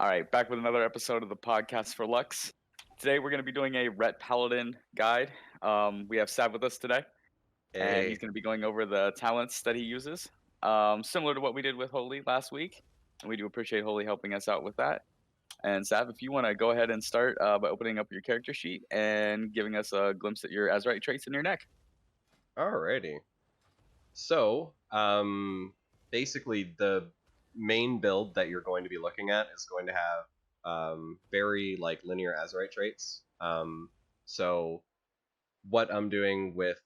All right, back with another episode of the podcast for Lux. Today we're going to be doing a Ret Paladin guide. We have Sav with us today, and he's Hey, going to be going over the talents that he uses, similar to what we did with Holy last week. And we do appreciate Holy helping us out with that. And Sav, if you want to go ahead and start by opening up your character sheet and giving us a glimpse at your Azerite traits in your neck. alrighty. So, basically the main build that you're going to be looking at is going to have very linear Azerite traits. So what I'm doing with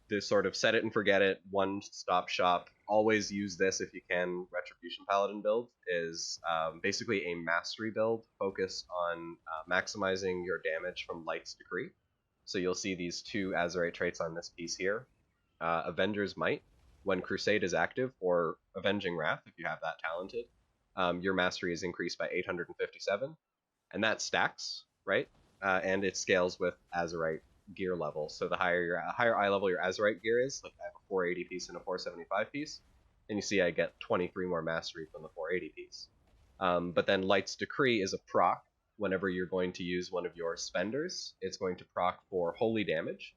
this sort of set it and forget it, one-stop shop, always use this if you can, Retribution Paladin build, is basically a mastery build focused on maximizing your damage from Light's Decree. So you'll see these two Azerite traits on this piece here. Avenger's Might, when Crusade is active, or Avenging Wrath, if you have that talented, your mastery is increased by 857, and that stacks, right? And it scales with Azerite gear level. So the higher eye level your Azerite gear is, like I have a 480 piece and a 475 piece, and you see I get 23 more mastery from the 480 piece. But then Light's Decree is a proc. Whenever you're going to use one of your spenders, it's going to proc for holy damage.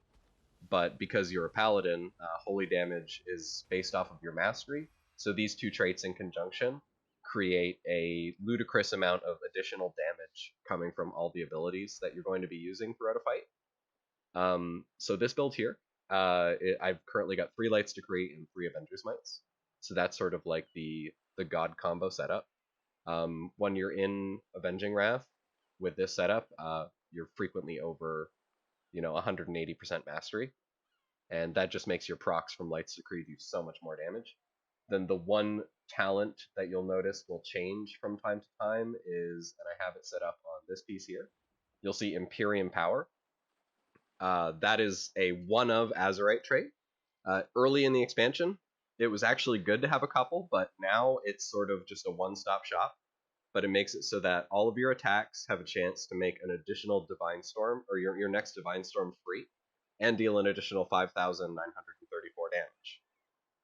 But because you're a paladin, holy damage is based off of your mastery. So these two traits in conjunction create a ludicrous amount of additional damage coming from all the abilities that you're going to be using throughout a fight. So this build here, I've currently got 3 Light's Decree and 3 Avenger's Mights. So that's sort of like the god combo setup. When you're in Avenging Wrath with this setup, you're frequently over 180% mastery, and that just makes your procs from Light's Decree do so much more damage. Then the one talent that you'll notice will change from time to time is, and I have it set up on this piece here, you'll see Imperium Power. That is a one of Azerite trait. Early in the expansion, it was actually good to have a couple, but now it's sort of just a one-stop shop. But it makes it so that all of your attacks have a chance to make an additional Divine Storm, or your next Divine Storm free, and deal an additional 5,934 damage.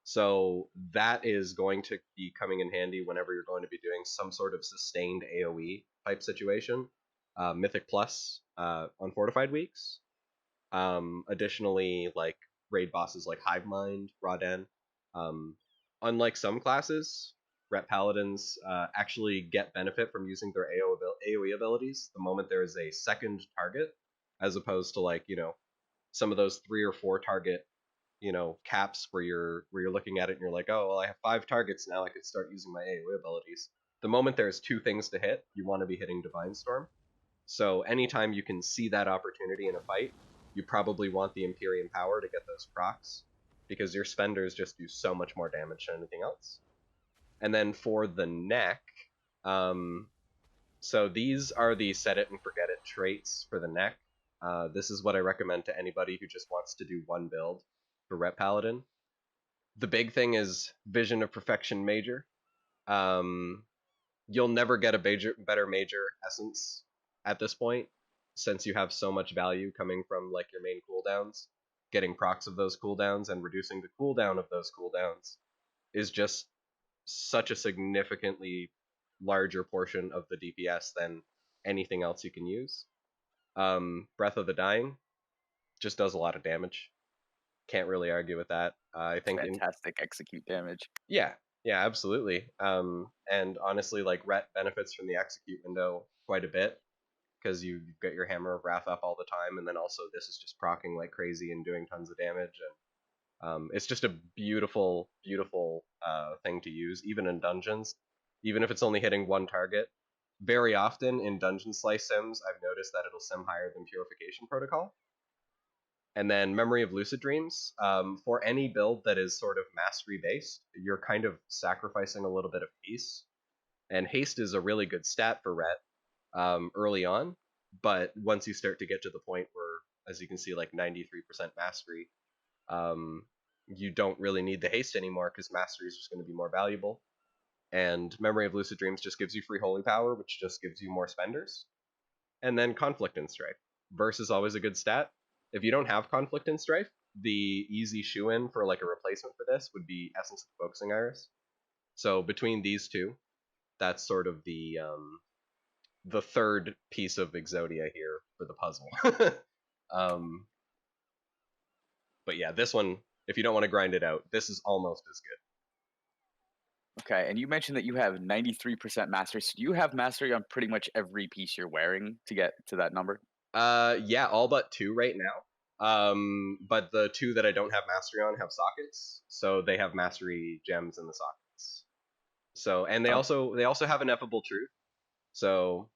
So that is going to be coming in handy whenever you're going to be doing some sort of sustained AoE type situation. Mythic Plus on Fortified Weeks. Additionally, like raid bosses like Hivemind, Raden. Unlike some classes, Ret Paladins actually get benefit from using their AoE abilities the moment there is a second target, as opposed to some of those 3 or 4 target caps where you're looking at it and you're like, oh well, I have 5 targets now, I could start using my AoE abilities. The moment there's 2 things to hit, you want to be hitting Divine Storm. So anytime you can see that opportunity in a fight, you probably want the Imperium Power to get those procs, because your spenders just do so much more damage than anything else. And then for the neck, so these are the set it and forget it traits for the neck. This is what I recommend to anybody who just wants to do one build for Ret Paladin. The big thing is Vision of Perfection Major. You'll never get a better Major Essence at this point, since you have so much value coming from like your main cooldowns. Getting procs of those cooldowns and reducing the cooldown of those cooldowns is just such a significantly larger portion of the DPS than anything else you can use. Breath of the Dying just does a lot of damage. Can't really argue with that. I think Fantastic execute damage. Yeah, absolutely. And honestly, like Ret benefits from the execute window quite a bit, because you get your Hammer of Wrath up all the time, and then also this is just proccing like crazy and doing tons of damage, and it's just a beautiful, beautiful thing to use, even in dungeons, even if it's only hitting one target. Very often in dungeon slice sims, I've noticed that it'll sim higher than Purification Protocol. And then Memory of Lucid Dreams. For any build that is sort of mastery based, you're kind of sacrificing a little bit of haste. And haste is a really good stat for Ret early on, but once you start to get to the point where, as you can see, like 93% mastery, you don't really need the haste anymore, because mastery is just going to be more valuable. And Memory of Lucid Dreams just gives you free holy power, which just gives you more spenders. And then Conflict and Strife. Verse is always a good stat. If you don't have Conflict and Strife, the easy shoe-in for like a replacement for this would be Essence of Focusing Iris. So between these two, that's sort of the the third piece of Exodia here for the puzzle. um, but yeah, this one, if you don't want to grind it out, this is almost as good. Okay, and you mentioned that you have 93% mastery. So do you have mastery on pretty much every piece you're wearing to get to that number? Yeah, all but 2 right now. But the 2 that I don't have mastery on have sockets, so they have mastery gems in the sockets. So, and they Oh, also have ineffable truth. So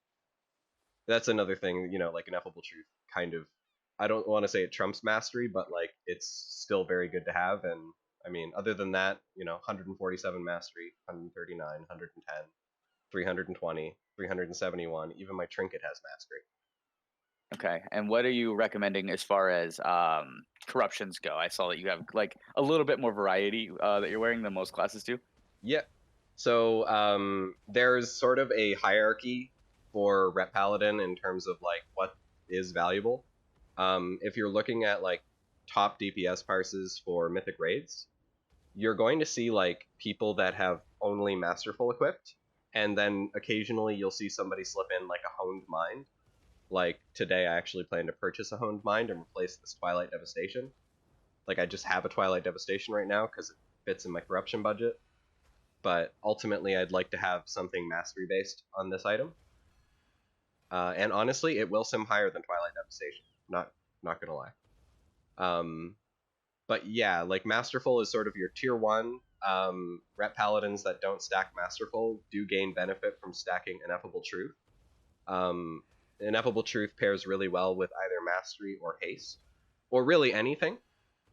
that's another thing, like ineffable truth kind of, I don't want to say it trumps mastery, but like it's still very good to have. And I mean, other than that, 147 mastery, 139, 110, 320, 371, even my trinket has mastery. okay. And what are you recommending as far as corruptions go? I saw that you have like a little bit more variety that you're wearing than most classes do. Yeah. So there's sort of a hierarchy for Rep Paladin in terms of like what is valuable. If you're looking at like top DPS parses for Mythic Raids, you're going to see like people that have only Masterful equipped, and then occasionally you'll see somebody slip in like a Honed Mind. Like today, I actually plan to purchase a Honed Mind and replace this Twilight Devastation. Like I just have a Twilight Devastation right now because it fits in my corruption budget. But ultimately, I'd like to have something mastery based on this item. And honestly, it will sim higher than Twilight Devastation. Not gonna lie. But yeah, like Masterful is sort of your tier 1. Rep Paladins that don't stack Masterful do gain benefit from stacking Ineffable Truth. Ineffable Truth pairs really well with either Mastery or Haste, or really anything.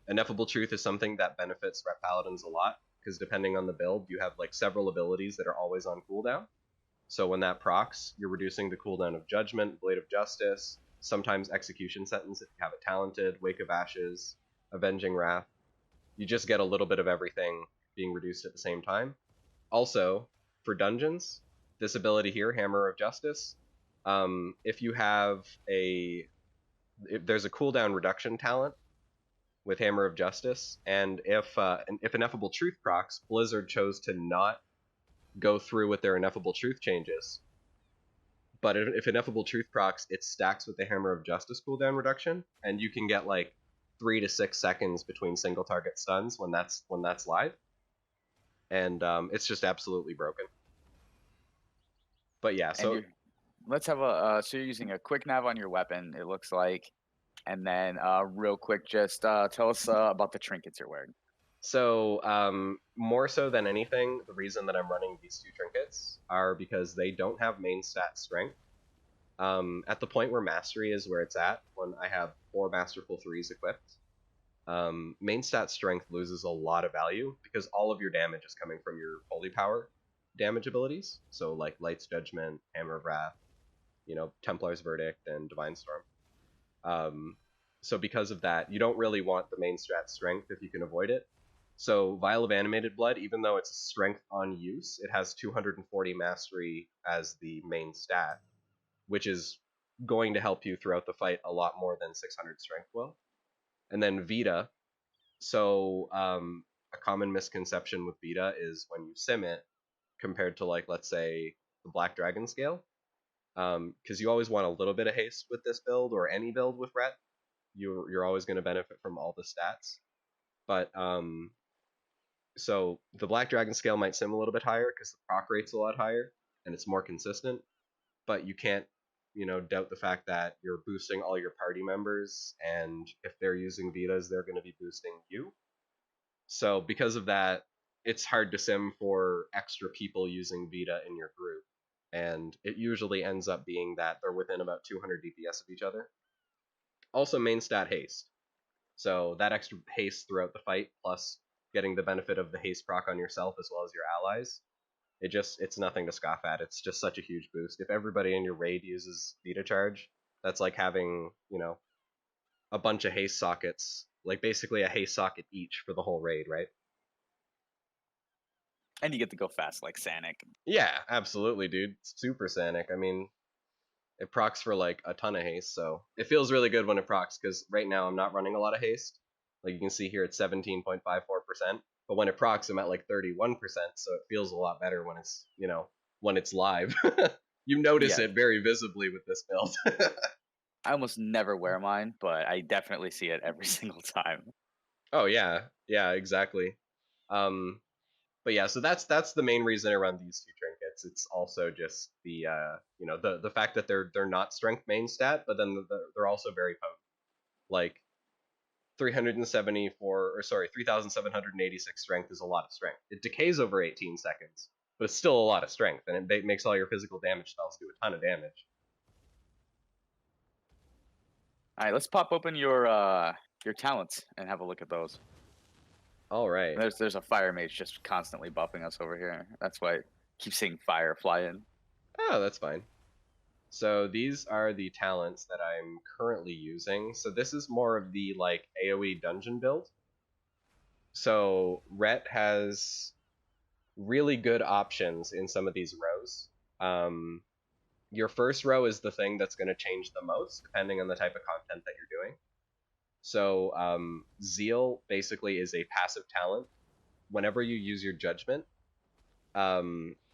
Ineffable Truth is something that benefits Rep Paladins a lot, because depending on the build, you have like several abilities that are always on cooldown. So when that procs, you're reducing the cooldown of Judgment, Blade of Justice, sometimes Execution Sentence if you have it talented, Wake of Ashes, Avenging Wrath. You just get a little bit of everything being reduced at the same time. Also, for dungeons, this ability here, Hammer of Justice, if you have if there's a cooldown reduction talent with Hammer of Justice, and if Ineffable Truth procs, Blizzard chose to not go through with their Ineffable Truth changes. But if Ineffable Truth procs, it stacks with the Hammer of Justice cooldown reduction, and you can get like 3 to 6 seconds between single target stuns when that's live, and it's just absolutely broken. But yeah, so let's have so you're using a quick nav on your weapon, it looks like, and then real quick, just tell us about the trinkets you're wearing. So, more so than anything, the reason that I'm running these 2 trinkets are because they don't have main stat strength. At the point where Mastery is where it's at, when I have 4 Masterful 3s equipped, main stat strength loses a lot of value because all of your damage is coming from your Holy Power damage abilities. So, like Light's Judgment, Hammer of Wrath, Templar's Verdict, and Divine Storm. So because of that, you don't really want the main strat strength if you can avoid it. So Vial of Animated Blood, even though it's a strength on use, it has 240 mastery as the main stat, which is going to help you throughout the fight a lot more than 600 strength will. And then Vita. So a common misconception with Vita is when you sim it, compared to like, let's say, the Black Dragon scale, because you always want a little bit of haste with this build, or any build with Ret. You're always going to benefit from all the stats. But so the Black Dragon scale might sim a little bit higher because the proc rate's a lot higher and it's more consistent, but you can't, doubt the fact that you're boosting all your party members, and if they're using Vitas, they're going to be boosting you. So because of that, it's hard to sim for extra people using Vita in your group, and it usually ends up being that they're within about 200 DPS of each other. Also, main stat haste. So that extra haste throughout the fight, plus getting the benefit of the haste proc on yourself as well as your allies, it's nothing to scoff at. It's just such a huge boost. If everybody in your raid uses Vita Charge, that's like having, a bunch of haste sockets, like basically a haste socket each for the whole raid, right? And you get to go fast like Sanic. Yeah, absolutely, dude. Super Sanic. I mean, it procs for like a ton of haste, so it feels really good when it procs, because right now I'm not running a lot of haste. Like you can see here, it's 17.54%, but when it procs, I'm at like 31%, so it feels a lot better when it's, when it's live. You notice Yeah. it very visibly with this build. I almost never wear mine, but I definitely see it every single time. Oh yeah, yeah, exactly. Um, but yeah, so that's the main reason I run these two trinkets. It's also just the the fact that they're not strength main stat, but then they're also very potent. Like 3,786 strength is a lot of strength. It decays over 18 seconds, but it's still a lot of strength, and it makes all your physical damage spells do a ton of damage. All right, let's pop open your talents and have a look at those. All right. There's a fire mage just constantly buffing us over here. That's why I keep seeing fire fly in. Oh, that's fine. So these are the talents that I'm currently using. So this is more of the like AoE dungeon build. So Ret has really good options in some of these rows. Your first row is the thing that's going to change the most, depending on the type of content that you're doing. So Zeal basically is a passive talent. Whenever you use your judgment,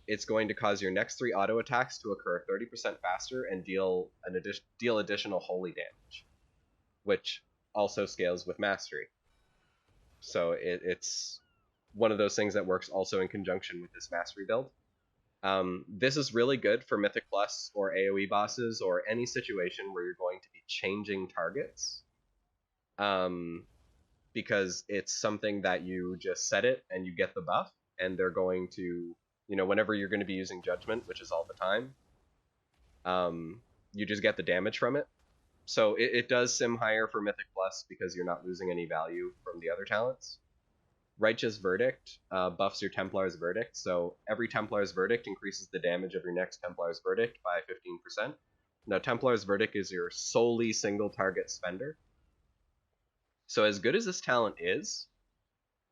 it's going to cause your next 3 auto attacks to occur 30% faster and deal additional holy damage, which also scales with mastery. So it's one of those things that works also in conjunction with this mastery build. This is really good for Mythic Plus or AoE bosses or any situation where you're going to be changing targets. Because it's something that you just set it and you get the buff, and they're going to, whenever you're going to be using Judgment, which is all the time, you just get the damage from it. So it does sim higher for Mythic Plus because you're not losing any value from the other talents. Righteous Verdict buffs your Templar's Verdict, so every Templar's Verdict increases the damage of your next Templar's Verdict by 15%. Now, Templar's Verdict is your solely single target spender. So as good as this talent is,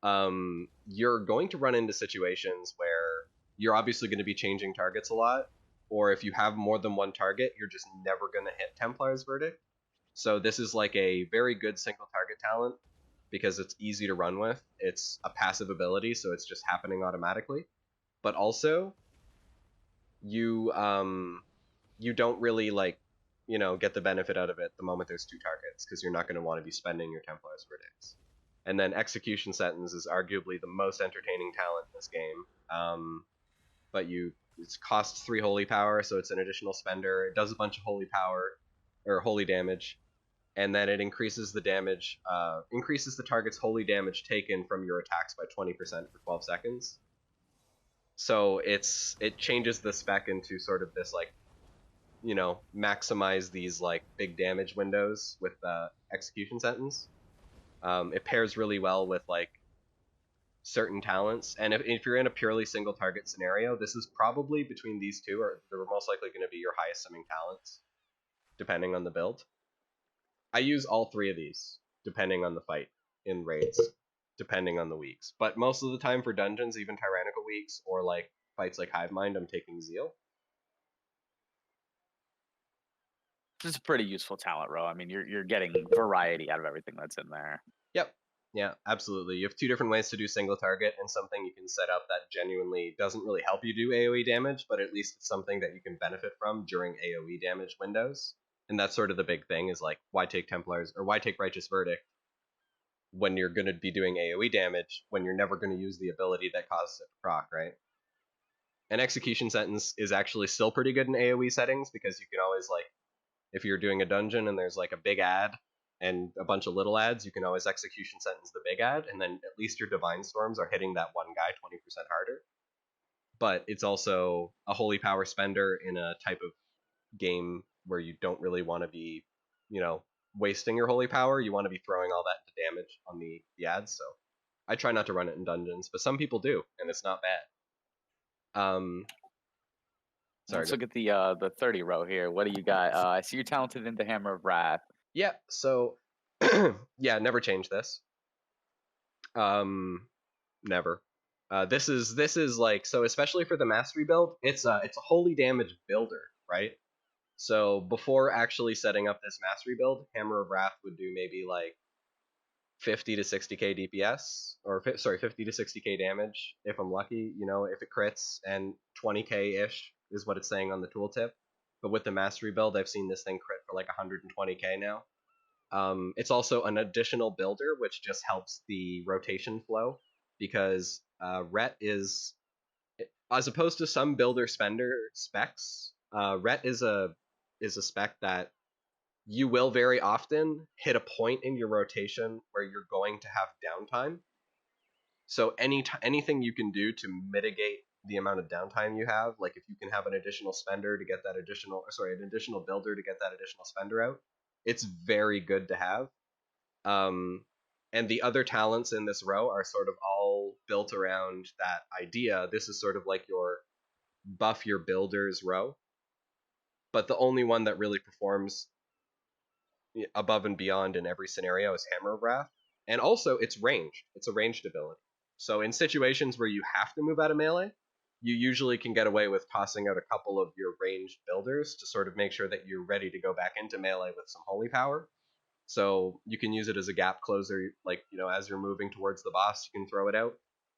you're going to run into situations where you're obviously going to be changing targets a lot, or if you have more than one target, you're just never going to hit Templar's Verdict. So this is like a very good single target talent because it's easy to run with. It's a passive ability, so it's just happening automatically. But also, you don't really get the benefit out of it the moment there's 2 targets because you're not going to want to be spending your Templar's Verdicts. And then Execution Sentence is arguably the most entertaining talent in this game. But it costs 3 holy power, so it's an additional spender. It does a bunch of holy power or holy damage, and then it increases the damage, increases the target's holy damage taken from your attacks by 20% for 12 seconds. So it changes the spec into sort of this maximize these big damage windows with Execution Sentence. It pairs really well with certain talents, and if you're in a purely single target scenario, this is probably between these two, or they're most likely going to be your highest simming talents, depending on the build. I use all 3 of these, depending on the fight in raids, depending on the weeks. But most of the time for dungeons, even tyrannical weeks, or fights like Hive Mind, I'm taking Zeal. This is a pretty useful talent row. I mean, you're getting variety out of everything that's in there. Yep. Yeah, absolutely. You have 2 different ways to do single target, and something you can set up that genuinely doesn't really help you do AoE damage, but at least it's something that you can benefit from during AoE damage windows. And that's sort of the big thing is why take Templars or why take Righteous Verdict when you're going to be doing AoE damage when you're never going to use the ability that causes it to proc, right? An Execution Sentence is actually still pretty good in AoE settings because you can always if you're doing a dungeon and there's a big ad and a bunch of little ads, you can always Execution Sentence the big ad, and then at least your Divine Storms are hitting that one guy 20% harder. But it's also a holy power spender in a type of game where you don't really want to be, wasting your holy power. You want to be throwing all that to damage on the ads. So I try not to run it in dungeons, but some people do, and it's not bad. Sorry. Let's look at the 30 row here. What do you got? I see you're talented in the Hammer of Wrath. Yeah. So yeah, never change this. Never. This is so especially for the mastery build, it's a holy damage builder, right? So before actually setting up this mastery build, Hammer of Wrath would do maybe 50 to 60k DPS, or 50 to 60k damage if I'm lucky, if it crits, and 20k ish is what it's saying on the tooltip. But with the mastery build, I've seen this thing crit for like 120k now. It's also an additional builder, which just helps the rotation flow, because Ret is, as opposed to some builder spender specs, Ret is a spec that you will very often hit a point in your rotation where you're going to have downtime. So anything you can do to mitigate the amount of downtime you have, like if you can have an additional spender to get that additional, an additional builder to get that additional spender out, it's very good to have. And the other talents in this row are sort of all built around that idea. This is sort of like your buff your builders row, but the only one that really performs above and beyond in every scenario is Hammer of Wrath. And also, it's ranged. It's a ranged ability. So in situations where you have to move out of melee, you usually can get away with tossing out a couple of your ranged builders to sort of make sure that you're ready to go back into melee with some holy power. So you can use it as a gap closer, like, as you're moving towards the boss, you can throw it out.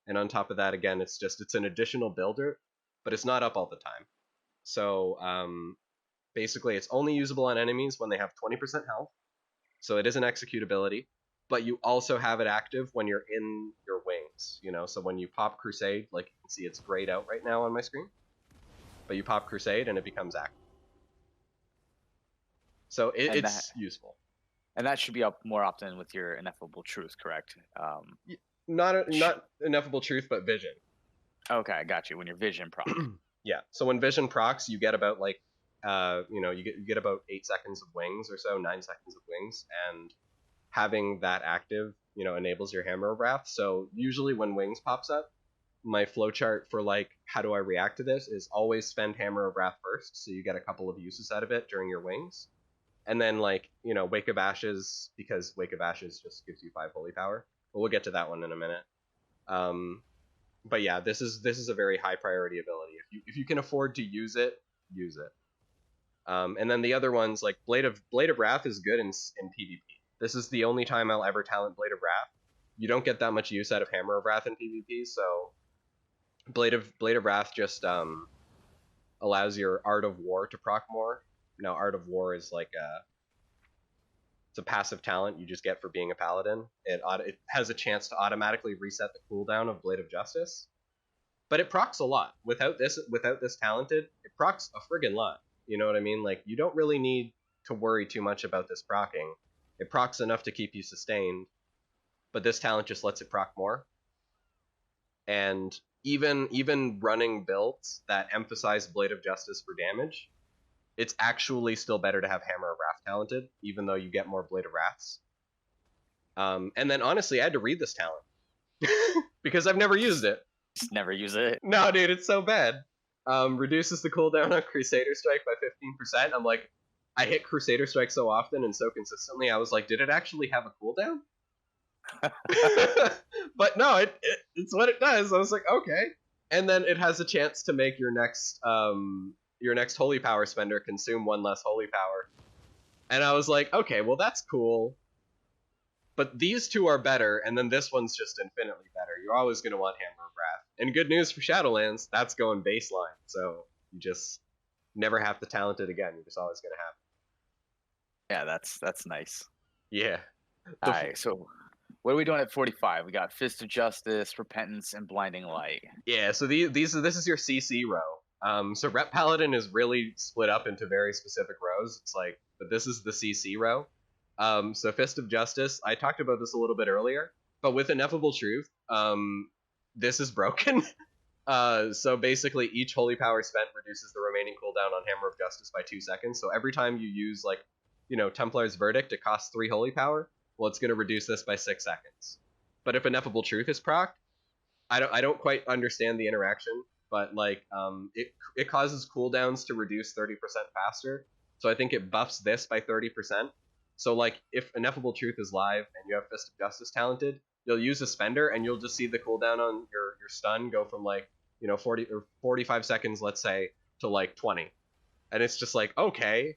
And on top of that, again, it's an additional builder, but it's not up all the time. So basically, it's only usable on enemies when they have 20% health. So it is an execute ability, but you also have it active when you're in your wings, So when you pop Crusade, like you can see it's grayed out right now on my screen, but you pop Crusade and it becomes active. So it's useful. And that should be up more often with your Ineffable Truth, correct? Not Ineffable Truth, but Vision. Okay, I got you. When your Vision proc. Yeah. So when Vision procs, you get about you get about 8 seconds of wings or so, 9 seconds of wings, and having that active, enables your Hammer of Wrath. So usually when wings pops up, my flowchart for like how do I react to this is always spend Hammer of Wrath first, so you get a couple of uses out of it during your wings. And then Wake of Ashes, because Wake of Ashes just gives you 5 holy power. But we'll get to that one in a minute. But yeah, this is a very high priority ability. If you can afford to use it, use it. And then the other ones, like Blade of Wrath, is good in PvP. This is the only time I'll ever talent Blade of Wrath. You don't get that much use out of Hammer of Wrath in PvP, so Blade of Wrath just allows your Art of War to proc more. Now, Art of War is like it's a passive talent you just get for being a paladin. It has a chance to automatically reset the cooldown of Blade of Justice, but it procs a lot. Without this talented, it procs a friggin' lot. You know what I mean? Like, you don't really need to worry too much about this proccing. It procs enough to keep you sustained, but this talent just lets it proc more. And even running builds that emphasize Blade of Justice for damage, it's actually still better to have Hammer of Wrath talented, even though you get more Blade of Wraths. And then, honestly, I had to read this talent. because I've never used it. Just never use it. No, dude, it's so bad. Reduces the cooldown on Crusader Strike by 15%. I'm like, I hit Crusader Strike so often and so consistently, I was like, did it actually have a cooldown? But no, it's what it does. I was like, okay. And then it has a chance to make your next holy power spender consume 1 less holy power. And I was like, okay, well, that's cool. But these two are better, and then this one's just infinitely better. You're always going to want Hammer of Wrath. And good news for Shadowlands, that's going baseline. So you just never have to talent it again. You're just always going to have it. Yeah, that's nice. Yeah. All right, so what are we doing at 45? We got Fist of Justice, Repentance, and Blinding Light. Yeah, so this is your CC row. So Rep Paladin is really split up into very specific rows. It's like, but this is the CC row. So Fist of Justice, I talked about this a little bit earlier, but with Ineffable Truth, this is broken. So basically each holy power spent reduces the remaining cooldown on Hammer of Justice by 2 seconds. So every time you use Templar's Verdict, it costs 3 holy power. Well, it's going to reduce this by 6 seconds. But if Ineffable Truth is procced, I don't quite understand the interaction, but it causes cooldowns to reduce 30% faster. So I think it buffs this by 30%. So if Ineffable Truth is live and you have Fist of Justice talented, you'll use a spender and you'll just see the cooldown on your stun go from 40 or 45 seconds, let's say, to 20. And it's just like, okay,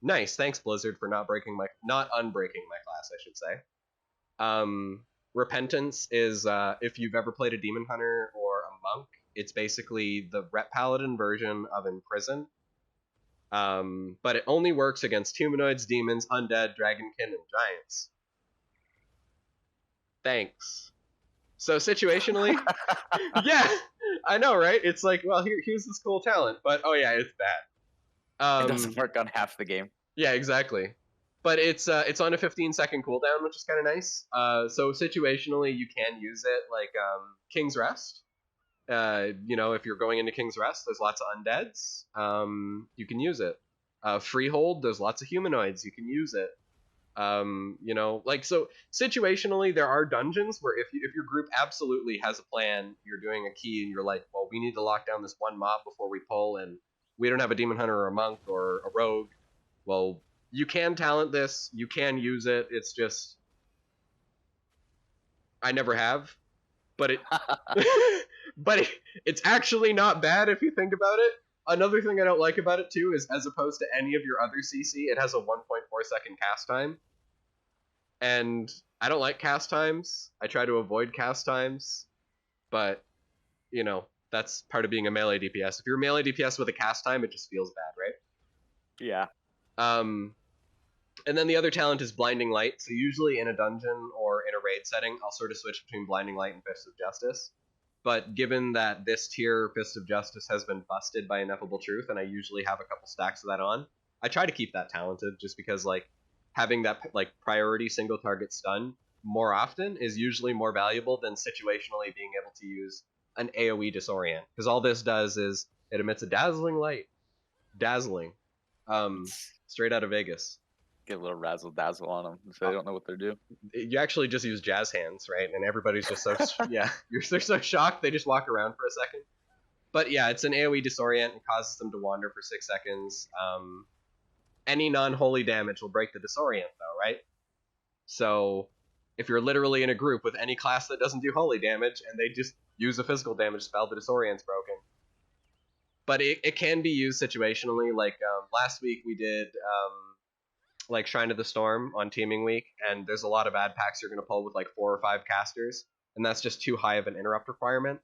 nice, thanks Blizzard for not unbreaking my class, I should say. Repentance is if you've ever played a Demon Hunter or a Monk, It's basically the Ret Paladin version of Imprison. But it only works against humanoids, demons, undead, dragonkin, and giants. Thanks. So situationally, yeah, I know, right? It's like, well, here's this cool talent, but oh yeah, it's bad. It doesn't work on half the game. Yeah, exactly. But it's on a 15-second cooldown, which is kind of nice. So situationally, you can use it like King's Rest. If you're going into King's Rest, there's lots of undeads. You can use it. Freehold, there's lots of humanoids. You can use it. So situationally, there are dungeons where if your group absolutely has a plan, you're doing a key, and you're like, well, we need to lock down this one mob before we pull, and we don't have a demon hunter or a monk or a rogue. Well, you can talent this. You can use it. It's just I never have, but it's actually not bad if you think about it. Another thing I don't like about it too is, as opposed to any of your other CC, it has a 1.4 second cast time. And I don't like cast times. I try to avoid cast times. But, that's part of being a melee DPS. If you're a melee DPS with a cast time, it just feels bad, right? Yeah. And then the other talent is Blinding Light. So usually in a dungeon or in a raid setting, I'll sort of switch between Blinding Light and Fist of Justice. But given that this tier, Fist of Justice, has been busted by Ineffable Truth, and I usually have a couple stacks of that on, I try to keep that talented, just because, having that, priority single target stun more often is usually more valuable than situationally being able to use an AoE Disorient. Because all this does is it emits a dazzling light. Dazzling. Straight out of Vegas. Get a little razzle-dazzle on them so they don't know what they're doing. You actually just use jazz hands, right? And everybody's just so they're so shocked they just walk around for a second. But yeah, it's an AoE Disorient. It causes them to wander for 6 seconds. Any non-holy damage will break the Disorient, though, right? So if you're literally in a group with any class that doesn't do holy damage and they just use a physical damage spell, the Disorient's broken. But it can be used situationally. Last week we did Shrine of the Storm on Teaming Week, and there's a lot of ad packs you're going to pull with 4 or 5 casters, and that's just too high of an interrupt requirement.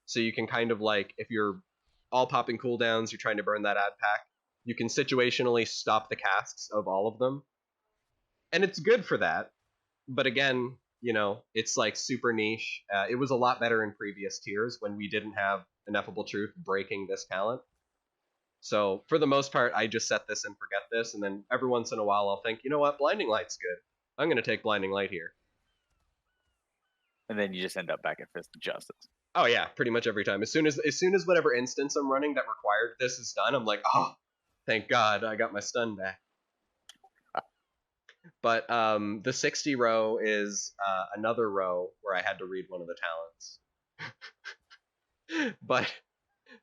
So you can kind of if you're all popping cooldowns, you're trying to burn that ad pack, you can situationally stop the casts of all of them. And it's good for that. But again, it's super niche. It was a lot better in previous tiers when we didn't have Ineffable Truth breaking this talent. So for the most part, I just set this and forget this, and then every once in a while I'll think, you know what, Blinding Light's good. I'm going to take Blinding Light here. And then you just end up back at Fist of Justice. Oh yeah, pretty much every time. As soon as whatever instance I'm running that required this is done, I'm like, oh, thank God, I got my stun back. But the 60 row is another row where I had to read one of the talents. But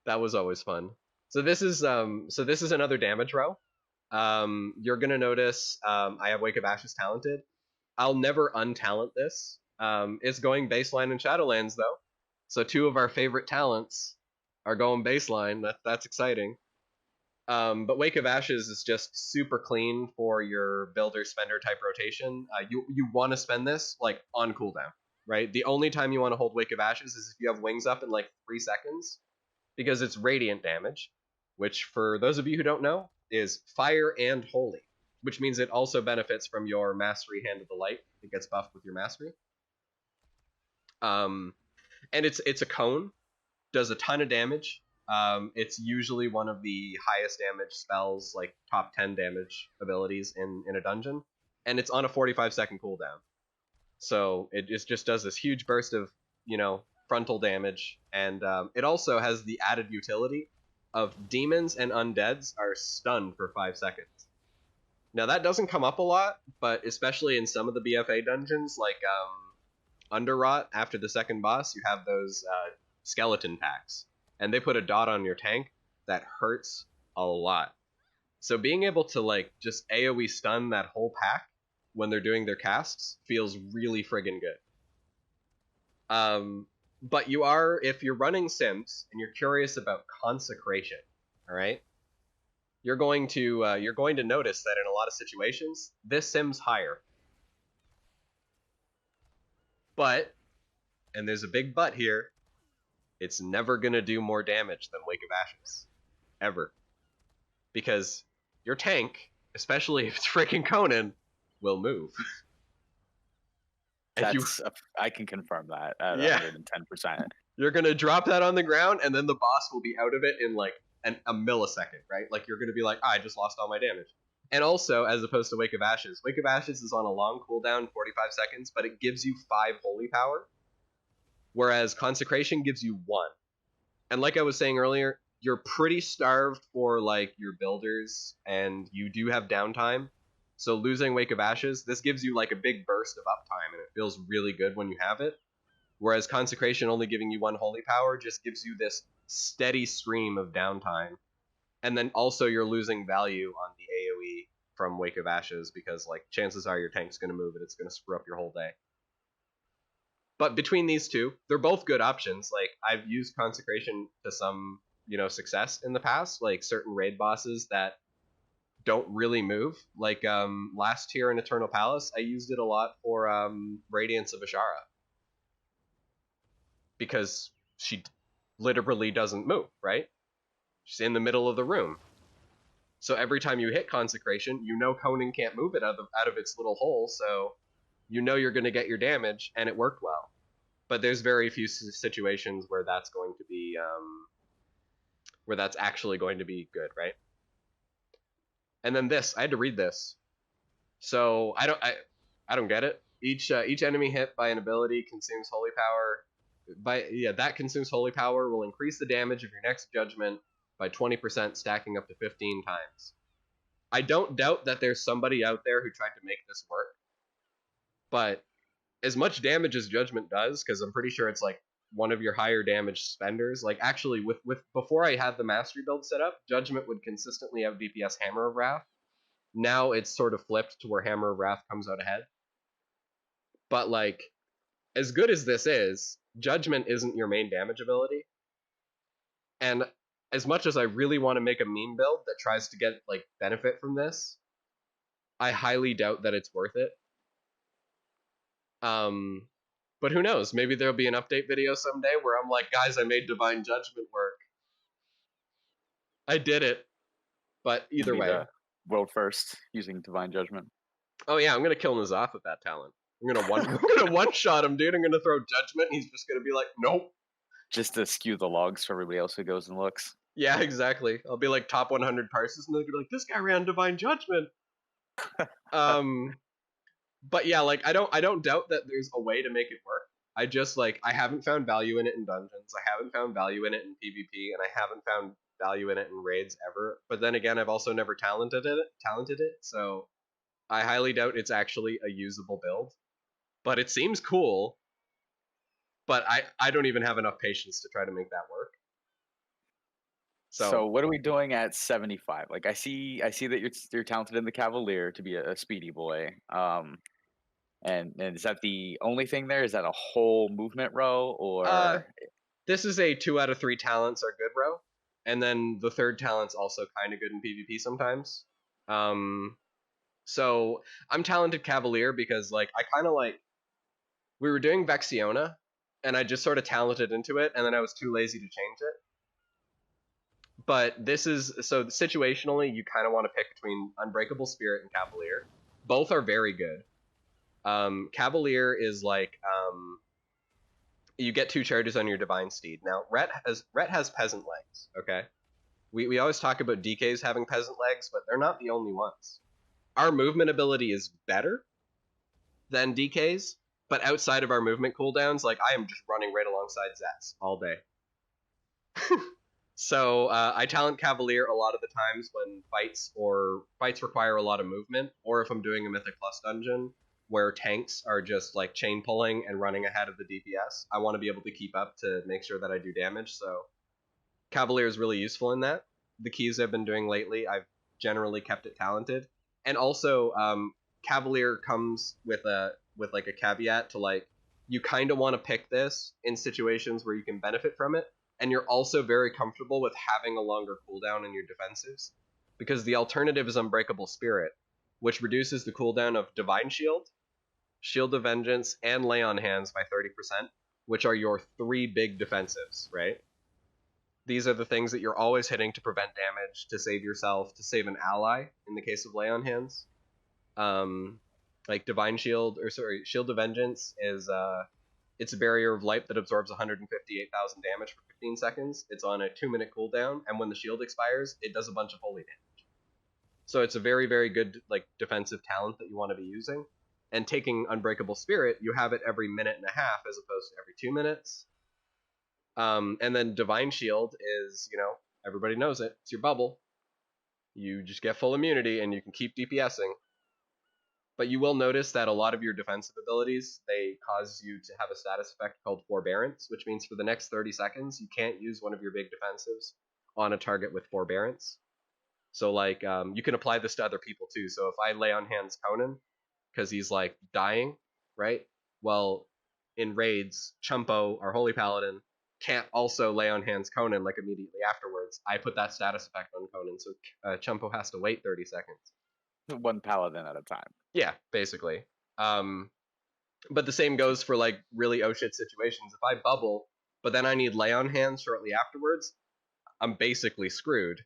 that was always fun. So this is another damage row. You're gonna notice I have Wake of Ashes talented. I'll never untalent this. It's going baseline in Shadowlands though. So 2 of our favorite talents are going baseline. That's exciting. But Wake of Ashes is just super clean for your builder spender type rotation. You want to spend this on cooldown, right? The only time you want to hold Wake of Ashes is if you have wings up in 3 seconds, because it's radiant damage, which for those of you who don't know is fire and holy, which means it also benefits from your mastery Hand of the Light. It gets buffed with your mastery. And it's a cone, does a ton of damage. It's usually one of the highest damage spells, top 10 damage abilities in a dungeon, and it's on a 45-second cooldown. So it just does this huge burst of, frontal damage, and it also has the added utility of demons and undeads are stunned for 5 seconds. Now that doesn't come up a lot, but especially in some of the BFA dungeons, Underrot, after the second boss, you have those skeleton packs, and they put a dot on your tank that hurts a lot. So being able to just AoE stun that whole pack when they're doing their casts feels really friggin' good. But if you're running Sims and you're curious about consecration, all right, you're going to notice that in a lot of situations this Sim's higher. But, and there's a big but here, it's never going to do more damage than Wake of Ashes. Ever. Because your tank, especially if it's freaking Conan, will move. I can confirm that at Yeah. 110%. You're going to drop that on the ground, and then the boss will be out of it in like a millisecond, right? Like, you're going to be like, I just lost all my damage. And also, as opposed to Wake of Ashes is on a long cooldown, 45 seconds, but it gives you 5 holy power, whereas Consecration gives you 1. And like I was saying earlier, you're pretty starved for like your builders, and you do have downtime. So losing Wake of Ashes, this gives you like a big burst of uptime, and it feels really good when you have it. Whereas Consecration only giving you 1 holy power just gives you this steady stream of downtime. And then also you're losing value on the AoE from Wake of Ashes, because like chances are your tank's going to move and it's going to screw up your whole day. But between these two, they're both good options. Like, I've used Consecration to some, success in the past, like certain raid bosses that don't really move. Like last tier in Eternal Palace, I used it a lot for Radiance of Ashara, because she literally doesn't move, right? She's in the middle of the room. So every time you hit Consecration, Conan can't move it out of its little hole, so you're going to get your damage, and it worked well. But there's very few situations where that's going to be, where that's actually going to be good, right? And then this, I had to read this. So I don't get it. Each enemy hit by an ability consumes holy power. That consumes holy power will increase the damage of your next judgment by 20%, stacking up to 15 times. I don't doubt that there's somebody out there who tried to make this work, but as much damage as Judgment does, because I'm pretty sure it's like one of your higher damage spenders, like actually with before I had the Mastery build set up, Judgment would consistently out DPS Hammer of Wrath. Now it's sort of flipped to where Hammer of Wrath comes out ahead. But like, as good as this is, Judgment isn't your main damage ability. And as much as I really want to make a meme build that tries to get like benefit from this, I highly doubt that it's worth it. But who knows? Maybe there'll be an update video someday where I'm like, guys, I made Divine Judgment work. I did it. But either way, world first using Divine Judgment. Oh yeah, I'm gonna kill N'Zoth with that talent. I'm gonna one shot him, dude. I'm gonna throw Judgment, and he's just gonna be like, nope. Just to skew the logs for everybody else who goes and looks. Yeah, exactly. I'll be like top 100 parses, and they're gonna be like, this guy ran Divine Judgment. But yeah, like I don't doubt that there's a way to make it work. I just I haven't found value in it in dungeons. I haven't found value in it in PvP, and I haven't found value in it in raids ever. But then again, I've also never talented it, so I highly doubt it's actually a usable build. But it seems cool. But I don't even have enough patience to try to make that work. So what are we doing at 75? Like I see that you're talented in the Cavalier to be a speedy boy. And is that the only thing there? Is that a whole movement row, or this is a 2 out of 3 talents are good row, and then the third talent's also kind of good in PvP sometimes. So I'm talented Cavalier because I kind of we were doing Vexiona, and I just sort of talented into it, and then I was too lazy to change it. But this is, so situationally, you kind of want to pick between Unbreakable Spirit and Cavalier. Both are very good. Cavalier is you get 2 charges on your Divine Steed. Now, Rhett has peasant legs, okay? We always talk about DKs having peasant legs, but they're not the only ones. Our movement ability is better than DKs, but outside of our movement cooldowns, I am just running right alongside Zets all day. So I talent Cavalier a lot of the times when fights require a lot of movement, or if I'm doing a Mythic Plus dungeon where tanks are just chain pulling and running ahead of the DPS. I want to be able to keep up to make sure that I do damage, so Cavalier is really useful in that. The keys I've been doing lately, I've generally kept it talented. And also, Cavalier comes with a caveat to you kind of want to pick this in situations where you can benefit from it, and you're also very comfortable with having a longer cooldown in your defensives, because the alternative is Unbreakable Spirit, which reduces the cooldown of Divine Shield, Shield of Vengeance, and Lay on Hands by 30%, which are your 3 big defensives, right? These are the things that you're always hitting to prevent damage, to save yourself, to save an ally in the case of Lay on Hands. Like Divine Shield, Shield of Vengeance is it's a barrier of light that absorbs 158,000 damage for 15 seconds. It's on a 2-minute cooldown, and when the shield expires, it does a bunch of holy damage. So it's a very, very good like defensive talent that you want to be using. And taking Unbreakable Spirit, you have it every minute and a half as opposed to every 2 minutes. And then Divine Shield is, everybody knows it. It's your bubble. You just get full immunity and you can keep DPSing. But you will notice that a lot of your defensive abilities, they cause you to have a status effect called Forbearance, which means for the next 30 seconds, you can't use one of your big defensives on a target with Forbearance. So, like, you can apply this to other people, too. So if I lay on hands Conan, because he's, like, dying, right? Well, in raids, Chumpo, our Holy Paladin, can't also lay on hands Conan, like, immediately afterwards. I put that status effect on Conan, so Chumpo has to wait 30 seconds. One paladin at a time. Yeah, basically. But the same goes for like really oh shit situations. If I bubble, but then I need lay on hands shortly afterwards, I'm basically screwed.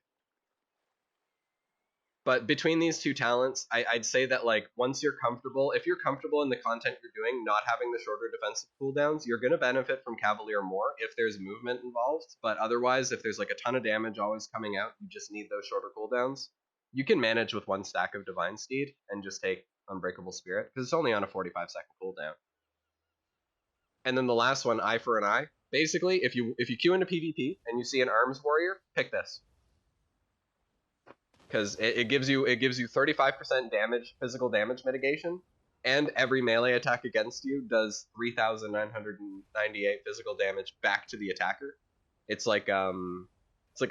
But between these two talents, I'd say that like once you're comfortable, if you're comfortable in the content you're doing, not having the shorter defensive cooldowns, you're gonna benefit from Cavalier more if there's movement involved. But otherwise, if there's like a ton of damage always coming out, you just need those shorter cooldowns. You can manage with 1 stack of Divine Steed and just take Unbreakable Spirit, because it's only on a 45-second cooldown. And then the last one, Eye for an Eye. Basically, if you queue into PvP and you see an Arms Warrior, pick this. Because it gives you 35% damage, physical damage mitigation, and every melee attack against you does 3,998 physical damage back to the attacker. It's like a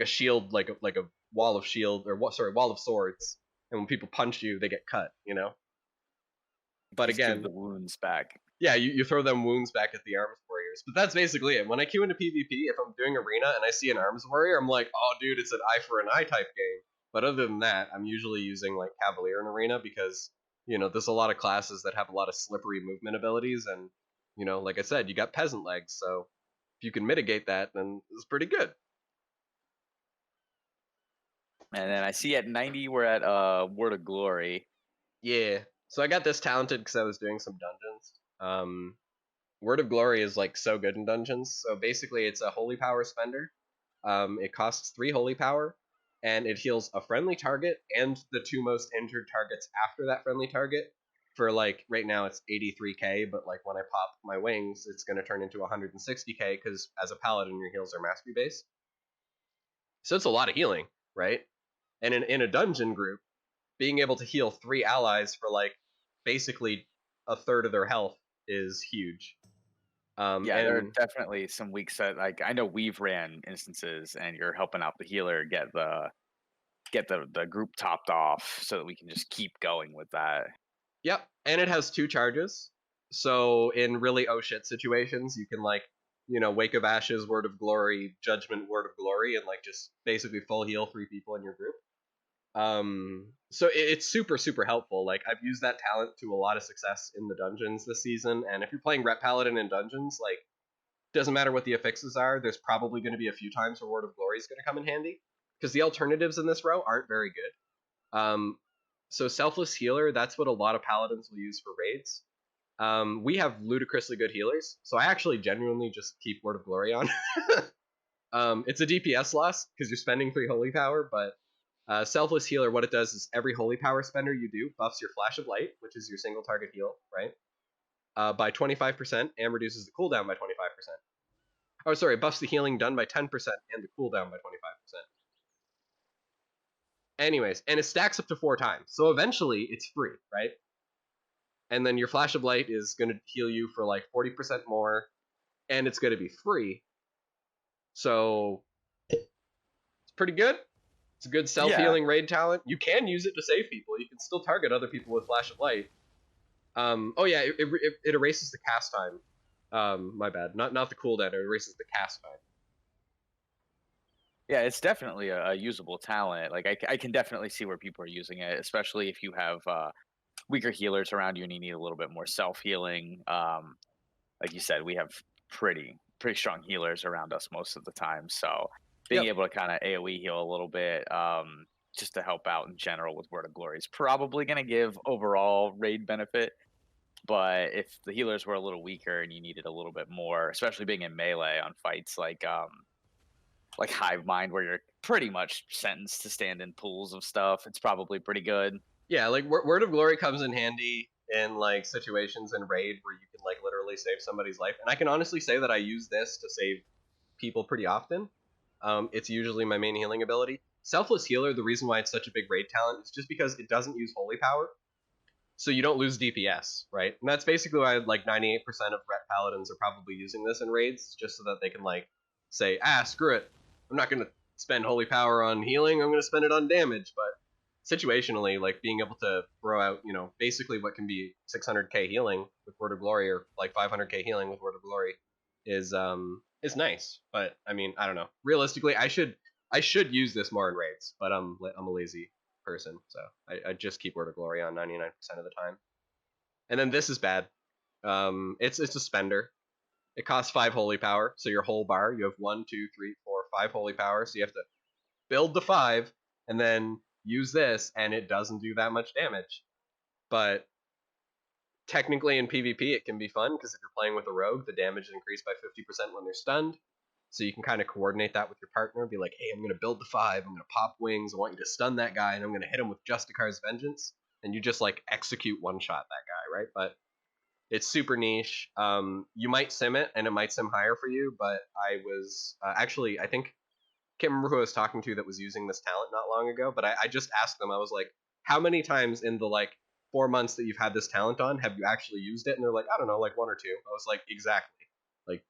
shield, like a wall of shield, or wall of swords, and when people punch you, they get cut, But just again, give the wounds back. Yeah, you throw them wounds back at the Arms Warriors, but that's basically it. When I queue into PvP, if I'm doing Arena and I see an Arms Warrior, I'm like, oh dude, it's an eye for an eye type game. But other than that, I'm usually using like Cavalier in Arena because, there's a lot of classes that have a lot of slippery movement abilities, and, like I said, you got peasant legs, so if you can mitigate that, then it's pretty good. And then I see at 90 we're at Word of Glory. Yeah. So I got this talented because I was doing some dungeons. Word of Glory is like so good in dungeons. So basically it's a holy power spender. It costs 3 holy power, and it heals a friendly target and the 2 most injured targets after that friendly target. For like right now it's 83k, but like when I pop my wings, it's going to turn into 160k because as a paladin your heals are mastery based. So it's a lot of healing, right? And in a dungeon group, being able to heal 3 allies for like basically a third of their health is huge. There are definitely some weeks that like I know we've ran instances and you're helping out the healer get the group topped off so that we can just keep going with that. Yep, and it has 2 charges. So in really oh shit situations, you can like, Wake of Ashes, Word of Glory, Judgment, Word of Glory, and like just basically full heal 3 people in your group. So it's super, super helpful. Like I've used that talent to a lot of success in the dungeons this season. And if you're playing Ret Paladin in dungeons, like doesn't matter what the affixes are, there's probably going to be a few times where Word of Glory is going to come in handy because the alternatives in this row aren't very good. So Selfless Healer, that's what a lot of paladins will use for raids. We have ludicrously good healers, so I actually genuinely just keep Word of Glory on. It's a DPS loss because you're spending 3 holy power, but Selfless Healer, what it does is every holy power spender you do buffs your Flash of Light, which is your single target heal, right? By 25% and reduces the cooldown by 25%. Oh, sorry, buffs the healing done by 10% and the cooldown by 25%. Anyways, and it stacks up to 4 times, so eventually it's free, right? And then your Flash of Light is going to heal you for like 40% more, and it's going to be free. So it's pretty good. It's a good self-healing raid talent. You can use it to save people. You can still target other people with Flash of Light. It erases the cast time. My bad. Not the cooldown. It erases the cast time. Yeah, it's definitely a usable talent. Like I can definitely see where people are using it, especially if you have weaker healers around you and you need a little bit more self-healing. Like you said, we have pretty strong healers around us most of the time. So being Yep. able to kind of AoE heal a little bit, just to help out in general with Word of Glory is probably going to give overall raid benefit. But if the healers were a little weaker and you needed a little bit more, especially being in melee on fights like Hive Mind, where you're pretty much sentenced to stand in pools of stuff, it's probably pretty good. Yeah, like Word of Glory comes in handy in like situations in raid where you can like literally save somebody's life, and I can honestly say that I use this to save people pretty often. It's usually my main healing ability. Selfless Healer, the reason why it's such a big raid talent is just because it doesn't use holy power, so you don't lose DPS, right? And that's basically why like 98% of Ret Paladins are probably using this in raids, just so that they can like say, screw it, I'm not gonna spend holy power on healing, I'm gonna spend it on damage. But situationally, like being able to throw out, basically what can be 600k healing with Word of Glory, or like 500k healing with Word of Glory, is nice. But I mean, I don't know. Realistically, I should use this more in raids, but I'm a lazy person, so I just keep Word of Glory on 99% of the time. And then this is bad. It's a spender. It costs 5 holy power, so your whole bar, you have 1, 2, 3, 4, 5 holy power, so you have to build the 5, and then use this, and it doesn't do that much damage. But technically in PvP it can be fun, because if you're playing with a rogue, the damage is increased by 50% when they're stunned. So you can kind of coordinate that with your partner, be like, hey, I'm going to build the 5, I'm going to pop wings, I want you to stun that guy, and I'm going to hit him with Justicar's Vengeance. And you just like execute one-shot that guy, right? But it's super niche. You might sim it, and it might sim higher for you, but I was actually, I think, can't remember who I was talking to that was using this talent not long ago, but I just asked them, I was like, how many times in the like 4 months that you've had this talent on have you actually used it? And they're like, I don't know, like 1 or 2. I was like, exactly. Like,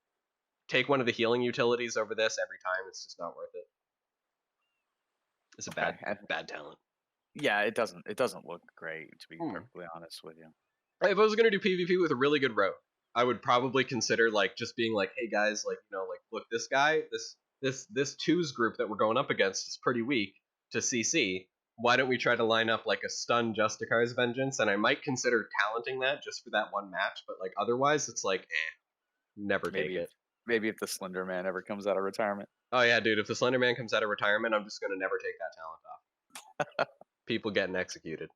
take one of the healing utilities over this every time. It's just not worth it. It's a bad talent. Yeah, it doesn't look great, to be perfectly honest with you. If I was gonna do PvP with a really good rogue, I would probably consider like just being like, hey guys, like like look, this guy, this twos group that we're going up against is pretty weak to CC. Why don't we try to line up like a stun Justicar's Vengeance? And I might consider talenting that just for that one match, but like otherwise it's like, never take it. Maybe if the Slender Man ever comes out of retirement. Oh yeah, dude, if the Slender Man comes out of retirement, I'm just gonna never take that talent off. People getting executed.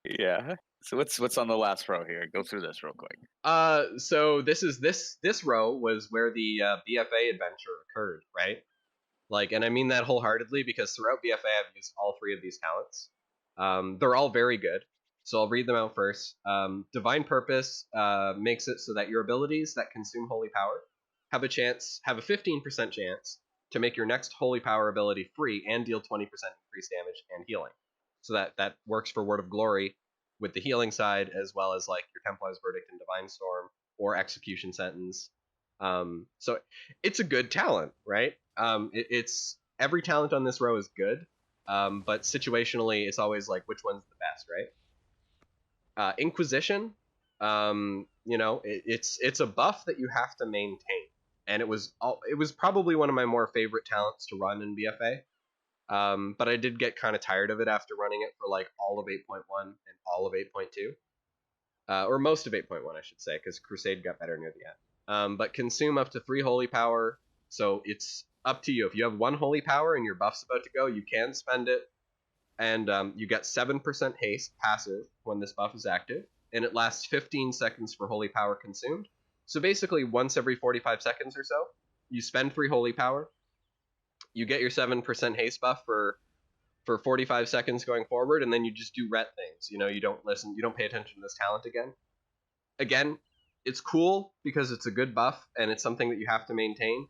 Yeah. So what's on the last row here? Go through this real quick. So this row was where the BFA adventure occurred, right? Like, and I mean that wholeheartedly, because throughout BFA I've used all 3 of these talents. They're all very good, so I'll read them out first. Divine Purpose makes it so that your abilities that consume holy power have a 15% chance to make your next holy power ability free and deal 20% increased damage and healing. So that works for Word of Glory with the healing side, as well as like your Templar's Verdict and Divine Storm or Execution Sentence. So it's a good talent, right? It's every talent on this row is good, but situationally, it's always like which one's the best, right? Inquisition, it's a buff that you have to maintain, and it was probably one of my more favorite talents to run in BFA. But I did get kind of tired of it after running it for like all of 8.1 and all of 8.2. Or most of 8.1, I should say, because Crusade got better near the end. But consume up to 3 holy power, so it's up to you. If you have 1 holy power and your buff's about to go, you can spend it, and you get 7% haste passive when this buff is active, and it lasts 15 seconds for holy power consumed. So basically, once every 45 seconds or so, you spend 3 holy power, you get your 7% haste buff for 45 seconds going forward, and then you just do ret things. You don't listen, you don't pay attention to this talent again. Again, it's cool because it's a good buff, and it's something that you have to maintain,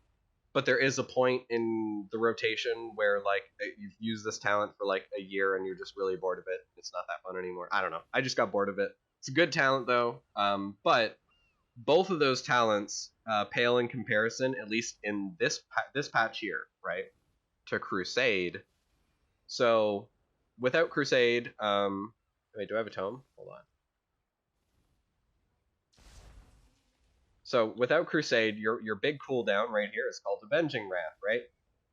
but there is a point in the rotation where like you've used this talent for like a year and you're just really bored of it. It's not that fun anymore. I don't know. I just got bored of it. It's a good talent though, but both of those talents pale in comparison, at least in this patch here, right, to Crusade. So without Crusade, wait, do I have a tome? Hold on. So without Crusade, your big cooldown right here is called Avenging Wrath, right?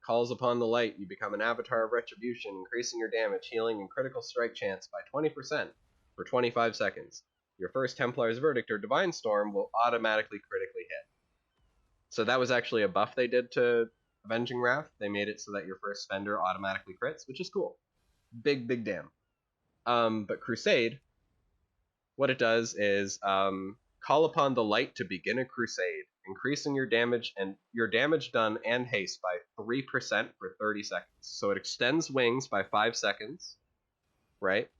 Calls upon the light, you become an avatar of Retribution, increasing your damage, healing, and critical strike chance by 20% for 25 seconds. Your first Templar's Verdict or Divine Storm will automatically critically hit. So that was actually a buff they did to Avenging Wrath. They made it so that your first spender automatically crits, which is cool. Big damn. But Crusade, what it does is call upon the light to begin a crusade, increasing your damage done and haste by 3% for 30 seconds. So it extends wings by 5 seconds, right?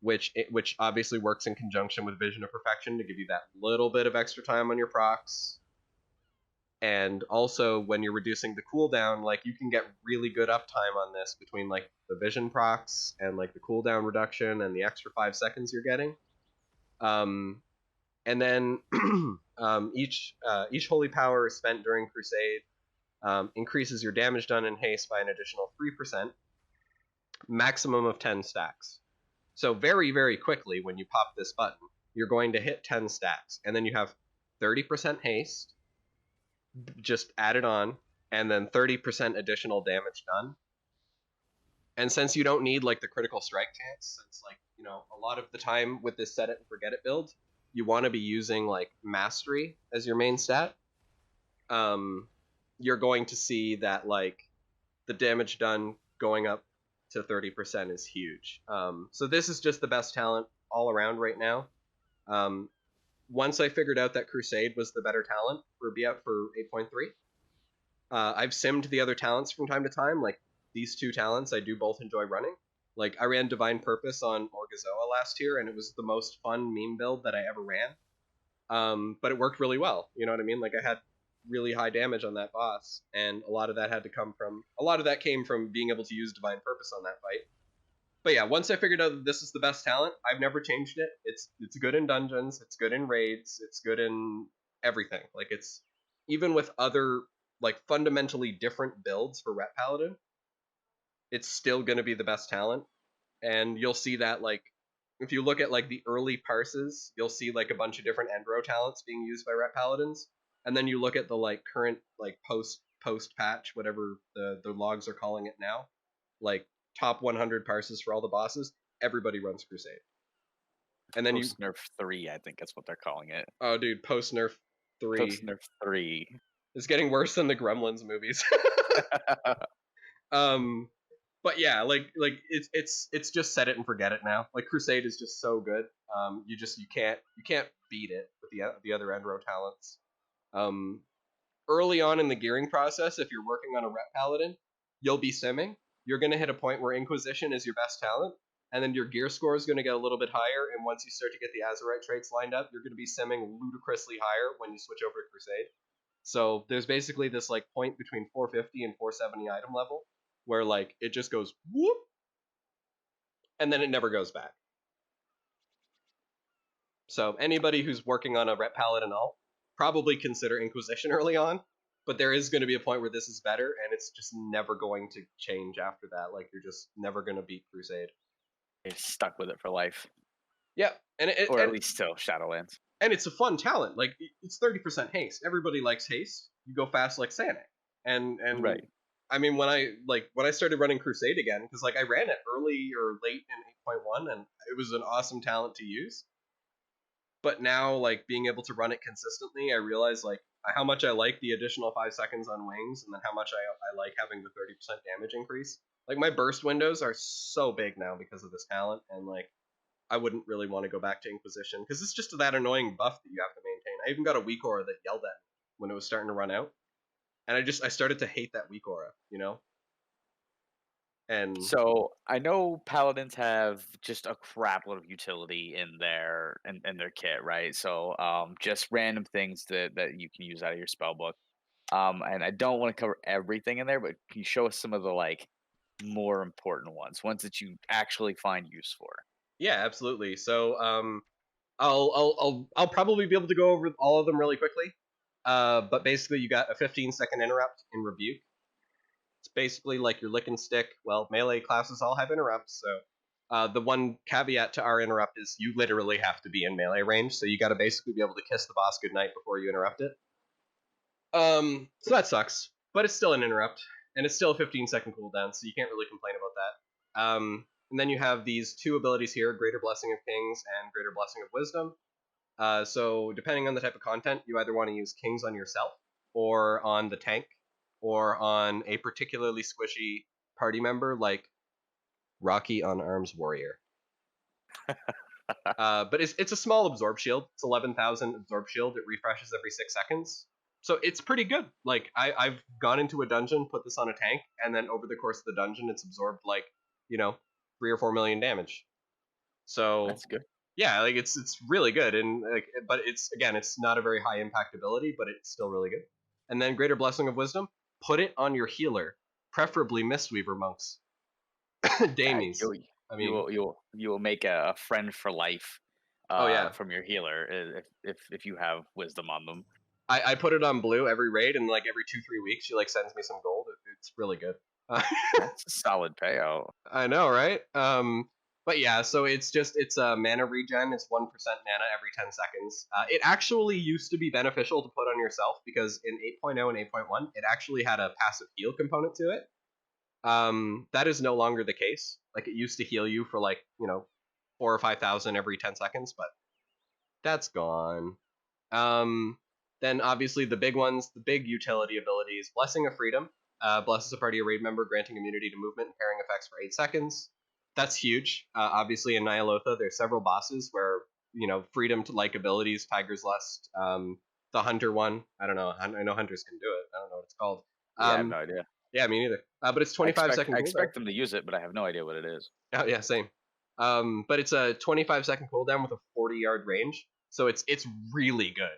Which obviously works in conjunction with Vision of Perfection to give you that little bit of extra time on your procs. And also, when you're reducing the cooldown, like, you can get really good uptime on this between, like, the vision procs and, like, the cooldown reduction and the extra 5 seconds you're getting. And then each holy power spent during Crusade increases your damage done in haste by an additional 3%, maximum of 10 stacks. So very, very quickly, when you pop this button, you're going to hit 10 stacks, and then you have 30% haste, just added on, and then 30% additional damage done. And since you don't need, like, the critical strike chance, since, like, you know, a lot of the time with this set it and forget it build, you want to be using, like, mastery as your main stat, you're going to see that, like, the damage done going up to 30% is huge. So this is just the best talent all around right now. Once I figured out that Crusade was the better talent for 8.3, I've simmed the other talents from time to time. Like, these two talents I do both enjoy running. Like, I ran Divine Purpose on Orgazoa last year, and it was the most fun meme build that I ever ran. But it worked really well, you know what I mean? Like, I had really high damage on that boss, and a lot of that came from being able to use Divine Purpose on that fight. But yeah, once I figured out that this is the best talent, I've never changed it. It's good in dungeons, it's good in raids, it's good in everything. Like, it's, even with other, like, fundamentally different builds for Ret Paladin, it's still going to be the best talent. And you'll see that, like, if you look at, like, the early parses, you'll see, like, a bunch of different Endro talents being used by Ret Paladins. And then you look at the, like, current, like, post patch, whatever the logs are calling it now, like, top 100 parses for all the bosses, everybody runs Crusade. And then post nerf 3, I think that's what they're calling it. Oh, dude, post nerf 3. Post nerf 3. It's getting worse than the Gremlins movies. But yeah, like it's just set it and forget it now. Like, Crusade is just so good. You can't beat it with the other Endro talents. Early on in the gearing process, if you're working on a Ret Paladin, you'll be simming. You're going to hit a point where Inquisition is your best talent, and then your gear score is going to get a little bit higher, and once you start to get the Azerite traits lined up, you're going to be simming ludicrously higher when you switch over to Crusade. So there's basically this, like, point between 450 and 470 item level, where, like, it just goes whoop, and then it never goes back. So anybody who's working on a Ret Paladin alt, probably consider Inquisition early on, but there is going to be a point where this is better, and it's just never going to change after that. Like, you're just never going to beat Crusade. They're stuck with it for life. Yeah, or at least till Shadowlands. And it's a fun talent. Like, it's 30% haste. Everybody likes haste. You go fast like Sanic. And right. I mean, when I started running Crusade again, because, like, I ran it early or late in 8.1, and it was an awesome talent to use. But now, like, being able to run it consistently, I realize, like, how much I like the additional 5 seconds on wings, and then how much I like having the 30% damage increase. Like, my burst windows are so big now because of this talent, and, like, I wouldn't really want to go back to Inquisition, because it's just that annoying buff that you have to maintain. I even got a weak aura that yelled at me when it was starting to run out, and I started to hate that weak aura, you know? And so I know Paladins have just a crap load of utility in their kit, right? So just random things that you can use out of your spell book. And I don't want to cover everything in there, but can you show us some of the, like, more important ones that you actually find use for? Yeah, absolutely. So I'll probably be able to go over all of them really quickly. But basically, you got a 15-second interrupt in Rebuke. It's basically like your lick and stick. Well, melee classes all have interrupts, so the one caveat to our interrupt is you literally have to be in melee range, so you got to basically be able to kiss the boss goodnight before you interrupt it. So that sucks, but it's still an interrupt, and it's still a 15-second cooldown, so you can't really complain about that. And then you have these two abilities here, Greater Blessing of Kings and Greater Blessing of Wisdom. So depending on the type of content, you either want to use Kings on yourself, or on the tank, or on a particularly squishy party member like Rocky on Arms Warrior. But it's a small absorb shield. It's 11,000 absorb shield. It refreshes every 6 seconds. So it's pretty good. Like, I've gone into a dungeon, put this on a tank, and then over the course of the dungeon, it's absorbed like, 3 or 4 million damage. So That's good. yeah, like it's really good, and like, but it's not a very high impact ability, but it's still really good. And then Greater Blessing of Wisdom, put it on your healer, preferably Mistweaver monks. God, Damies. I mean, you will make a friend for life oh yeah, from your healer if you have wisdom on them. I put it on blue every raid, and like every 2-3 weeks, she like sends me some gold. It's really good. That's a solid payout. I know, right? But yeah, so it's a mana regen. It's 1% mana every 10 seconds. It actually used to be beneficial to put on yourself because in 8.0 and 8.1, it actually had a passive heal component to it. That is no longer the case. Like, it used to heal you for like 4 or 5,000 every 10 seconds, but that's gone. Then obviously the big ones, the big utility abilities: Blessing of Freedom. Blesses a party or raid member, granting immunity to movement and parrying effects for 8 seconds. That's huge. Obviously in Nyalotha, there's several bosses where, freedom to like abilities, Tiger's Lust, the Hunter one. I don't know. I know Hunters can do it. I don't know what it's called. Yeah, I have no idea. Yeah, me neither. But it's I 25-second cooldown. expect them to use it, but I have no idea what it is. Oh yeah, same. But it's a 25-second cooldown with a 40-yard range, so it's really good.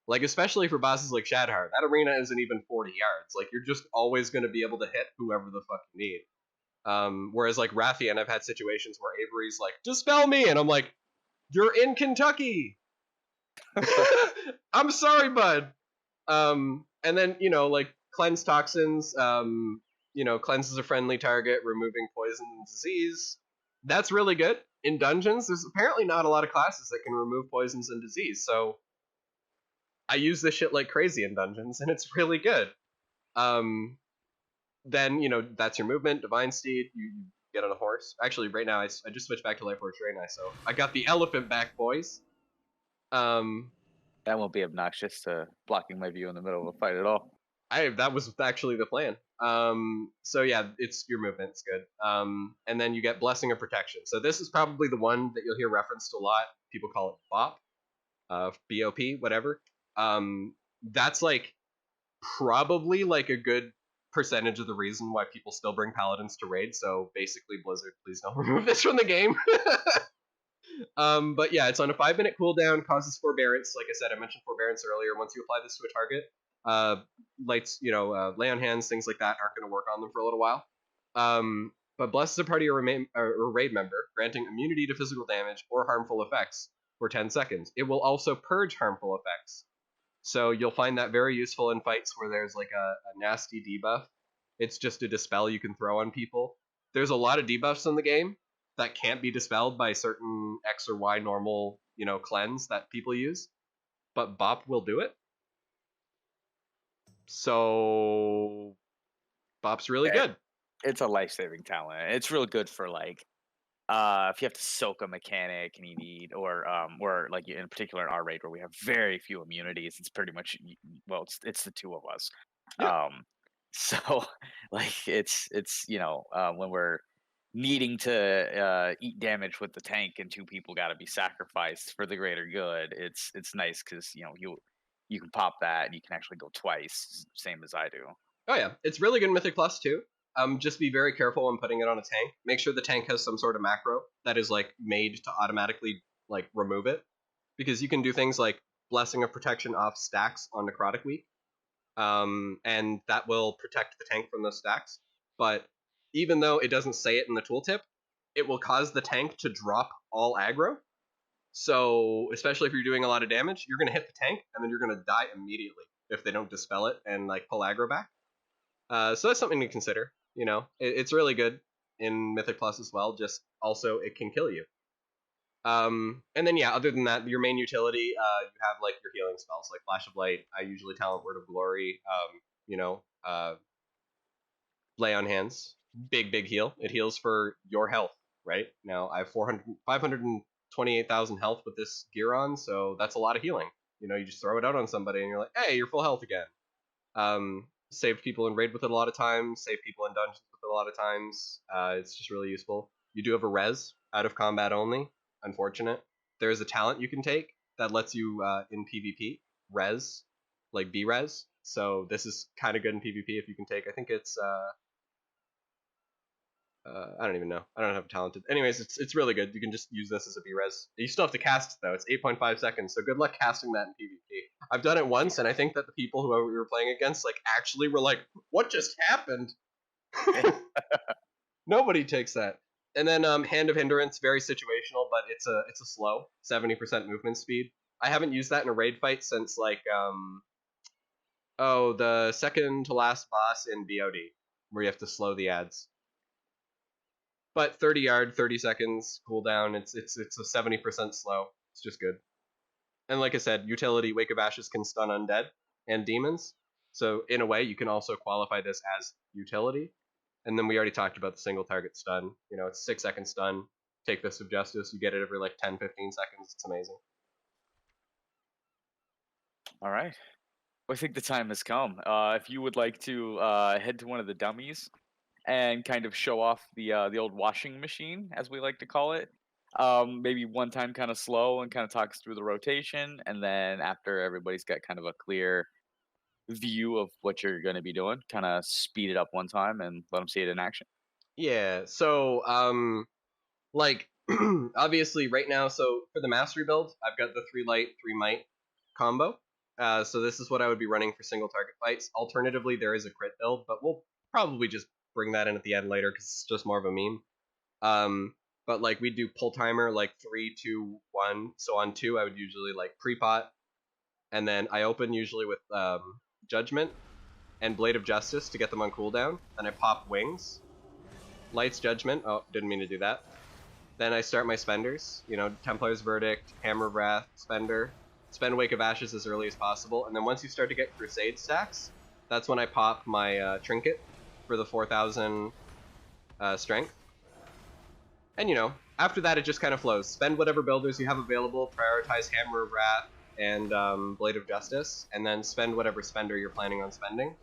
Like, especially for bosses like Shadhar, that arena isn't even 40 yards. Like, you're just always going to be able to hit whoever the fuck you need. Whereas like Rathian, I've had situations where Avery's like, "Dispel me," and I'm like, "You're in Kentucky." I'm sorry, bud. And then like cleanse toxins. Cleanses a friendly target, removing poison and disease. That's really good. In dungeons, there's apparently not a lot of classes that can remove poisons and disease, so I use this shit like crazy in dungeons, and it's really good. Then that's your movement. Divine Steed, you get on a horse. Actually, right now I just switched back to Life Force Reina, so I got the elephant back, boys. That won't be obnoxious to blocking my view in the middle of a fight at all. That was actually the plan. So yeah, it's your movement's good. And then you get Blessing of Protection. So this is probably the one that you'll hear referenced a lot. People call it BOP, BOP, whatever. That's like probably like a good percentage of the reason why people still bring paladins to raid. So basically, Blizzard, please don't remove this from the game. But yeah, it's on a 5-minute cooldown, causes forbearance. Like I said, I mentioned forbearance earlier. Once you apply this to a target, lights, lay on hands, things like that aren't going to work on them for a little while. But blesses a party or raid member, granting immunity to physical damage or harmful effects for 10 seconds. It will also purge harmful effects. So you'll find that very useful in fights where there's like a nasty debuff. It's just a dispel you can throw on people. There's a lot of debuffs in the game that can't be dispelled by certain X or Y normal, cleanse that people use, but BOP will do it. So BOP's really good. It's a life-saving talent. It's real good for like if you have to soak a mechanic and you need, or like in particular in our raid where we have very few immunities, it's pretty much, well, it's the two of us. Yeah. So like it's when we're needing to eat damage with the tank and two people got to be sacrificed for the greater good, it's nice because you can pop that and you can actually go twice, same as I do. Oh yeah, it's really good in Mythic Plus too. Just be very careful when putting it on a tank. Make sure the tank has some sort of macro that is like made to automatically like remove it, because you can do things like Blessing of Protection off stacks on Necrotic Week, and that will protect the tank from those stacks. But even though it doesn't say it in the tooltip, it will cause the tank to drop all aggro. So especially if you're doing a lot of damage, you're going to hit the tank and then you're going to die immediately if they don't dispel it and like pull aggro back. So that's something to consider. It's really good in Mythic Plus as well. Just also it can kill you. And then yeah, other than that, your main utility, you have like your healing spells like Flash of Light. I usually talent Word of Glory. Lay on Hands, big heal. It heals for your health. Right now, I have 528,000 health with this gear on, so that's a lot of healing. You just throw it out on somebody and you're like, hey, you're full health again. Saved people in raid with it a lot of times, saved people in dungeons with it a lot of times. It's just really useful. You do have a res out of combat only. Unfortunate. There is a talent you can take that lets you in PvP res, like B res. So this is kind of good in PvP if you can take. I think it's I don't even know. I don't have talented. Anyways, it's really good. You can just use this as a B-res. You still have to cast it, though. It's 8.5 seconds, so good luck casting that in PvP. I've done it once, and I think that the people who we were playing against, like, actually were like, what just happened? Nobody takes that. And then Hand of Hindrance, very situational, but it's a slow, 70% movement speed. I haven't used that in a raid fight since, like, the second to last boss in BOD, where you have to slow the ads. But 30 yard, 30 seconds cooldown. It's a 70% slow. It's just good. And like I said, utility Wake of Ashes can stun undead and demons. So in a way, you can also qualify this as utility. And then we already talked about the single target stun. You know, it's 6-second stun. Take this of Justice. You get it every like 10, 15 seconds. It's amazing. All right. I think the time has come. If you would like to head to one of the dummies and kind of show off the old washing machine, as we like to call it. Maybe one time kind of slow and kind of talk us through the rotation, and then after everybody's got kind of a clear view of what you're going to be doing, kind of speed it up one time and let them see it in action. Yeah, so, like, obviously right now, so for the Mastery build, I've got the 3 Light, 3 Might combo. So this is what I would be running for single target fights. Alternatively, there is a crit build, but we'll probably just bring that in at the end later because it's just more of a meme. But like we do pull timer like 3, 2, 1. So on 2, I would usually like pre-pot, and then I open usually with Judgment and Blade of Justice to get them on cooldown. Then I pop Wings, Light's Judgment. Oh, didn't mean to do that. Then I start my spenders. You know, Templar's Verdict, Hammer of Wrath, Spender. Spend Wake of Ashes as early as possible, and then once you start to get Crusade stacks, that's when I pop my Trinket for the 4,000 strength. And you know, after that it just kind of flows. Spend whatever builders you have available, prioritize Hammer of Wrath and Blade of Justice, and then spend whatever spender you're planning on spending.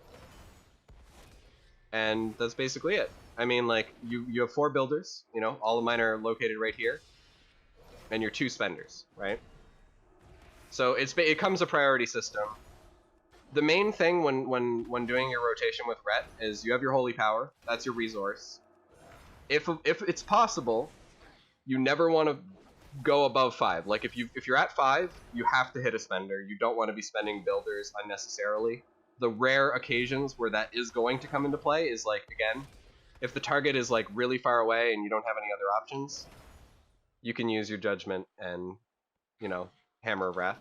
And that's basically it. I mean, like, you have 4 builders, you know, all of mine are located right here, and you're 2 spenders, right? So it comes a priority system. The main thing when doing your rotation with Ret is you have your Holy Power. That's your resource. If it's possible, you never want to go above 5. Like if you're at 5, you have to hit a spender. You don't want to be spending builders unnecessarily. The rare occasions where that is going to come into play is like, again, if the target is like really far away and you don't have any other options, you can use your Judgment and, you know, Hammer of Wrath.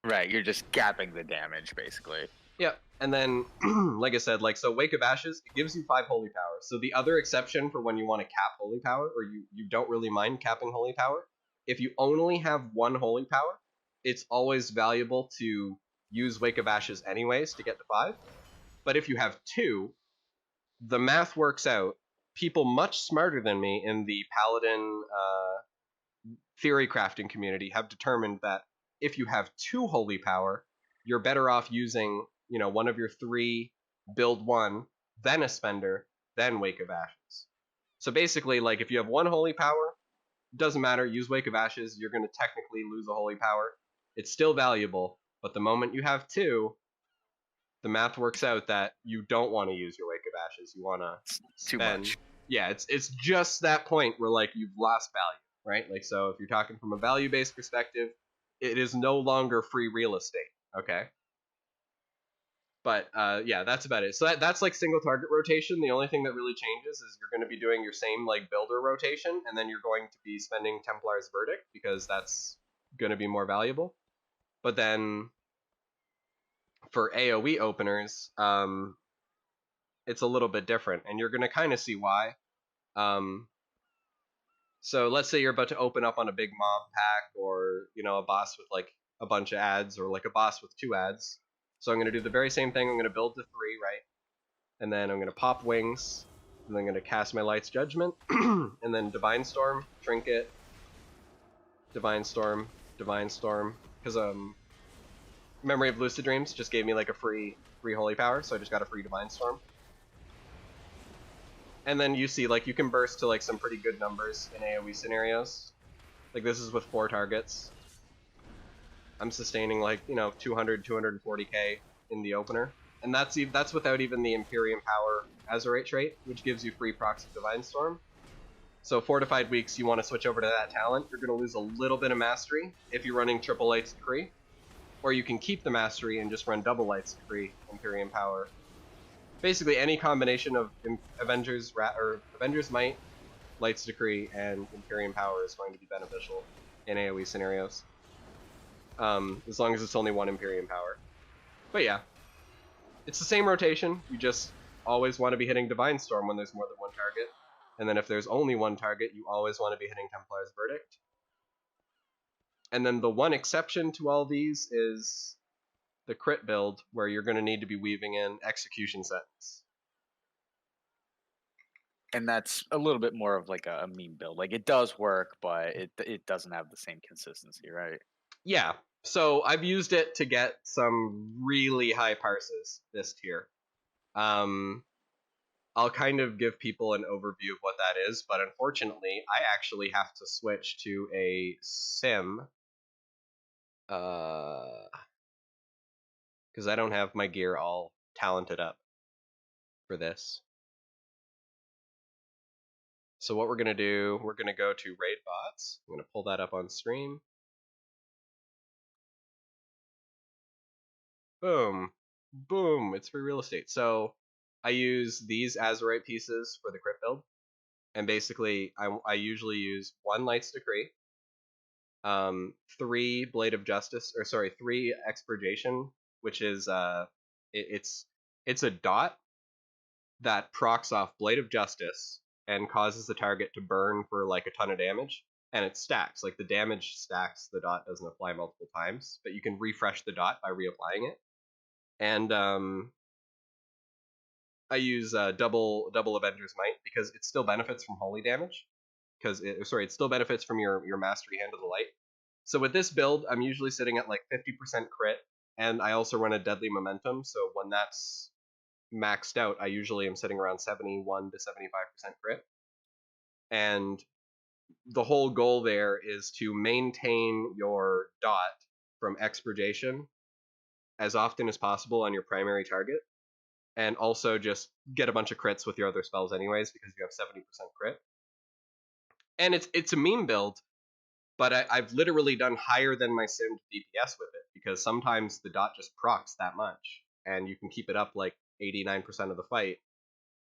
Right, you're just capping the damage, basically. Yeah, and then, like I said, like, so Wake of Ashes, it gives you 5 Holy Power. So the other exception for when you want to cap Holy Power, or you don't really mind capping Holy Power, if you only have 1 Holy Power, it's always valuable to use Wake of Ashes anyways to get to 5. But if you have 2, the math works out. People much smarter than me in the Paladin theory crafting community have determined that if you have 2 Holy Power, you're better off using, you know, one of your 3, build 1, then a spender, then Wake of Ashes. So basically, like, if you have 1 Holy Power, doesn't matter, use Wake of Ashes, you're going to technically lose a Holy Power. It's still valuable, but the moment you have 2, the math works out that you don't want to use your Wake of Ashes. You want to spend. Too much. Yeah, it's just that point where, like, you've lost value, right? Like, so if you're talking from a value-based perspective, it is no longer free real estate, okay? But, yeah, that's about it. So that's, like, single target rotation. The only thing that really changes is you're going to be doing your same, like, builder rotation, and then you're going to be spending Templar's Verdict, because that's going to be more valuable. But then, for AoE openers, it's a little bit different, and you're going to kind of see why. So let's say you're about to open up on a big mob pack, or, you know, a boss with like a bunch of ads, or like a boss with 2 ads. So I'm going to do the very same thing. I'm going to build to 3, right? And then I'm going to pop Wings, and then I'm going to cast my Light's Judgment, and then Divine Storm, Trinket, Divine Storm, because Memory of Lucid Dreams just gave me like a free holy power, so I just got a free Divine Storm. And then you see, like, you can burst to like some pretty good numbers in AoE scenarios. Like, this is with 4 targets. I'm sustaining like, you know, 200, 240k in the opener. And that's without even the Imperium Power Azerite trait, which gives you free procs of Divine Storm. So Fortified Weeks, you want to switch over to that talent. You're going to lose a little bit of Mastery if you're running Triple Light's Decree. Or you can keep the Mastery and just run Double Light's Decree, Imperium Power. Basically, any combination of Avengers Might, Light's Decree, and Imperium Power is going to be beneficial in AoE scenarios. As long as it's only one Imperium Power. But yeah, it's the same rotation. You just always want to be hitting Divine Storm when there's more than one target. And then if there's only one target, you always want to be hitting Templar's Verdict. And then the one exception to all these is the crit build, where you're going to need to be weaving in Execution Sentence. And that's a little bit more of like a meme build. Like, it does work, but it doesn't have the same consistency, right? Yeah, so I've used it to get some really high parses this tier. I'll kind of give people an overview of what that is, but unfortunately, I actually have to switch to a sim. Because I don't have my gear all talented up for this. So what we're going to do, we're going to go to Raid Bots. I'm going to pull that up on stream. Boom. Boom. It's free real estate. So I use these Azerite pieces for the crit build. And basically, I usually use 1 Light's Decree, 3 Blade of Justice, or sorry, 3 Expurgation, which is it's a dot that procs off Blade of Justice and causes the target to burn for like a ton of damage, and it stacks. Like, the damage stacks, the dot doesn't apply multiple times, but you can refresh the dot by reapplying it. And I use double Avenger's Might because it still benefits from holy damage. Because it still benefits from your Mastery Hand of the Light. So with this build, I'm usually sitting at like 50% crit, and I also run a Deadly Momentum. So when that's maxed out, I usually am sitting around 71 to 75% crit. And the whole goal there is to maintain your dot from Expurgation as often as possible on your primary target, and also just get a bunch of crits with your other spells anyways, because you have 70% crit. And it's a meme build, but I've literally done higher than my simmed DPS with it, because sometimes the dot just procs that much, and you can keep it up like 89% of the fight.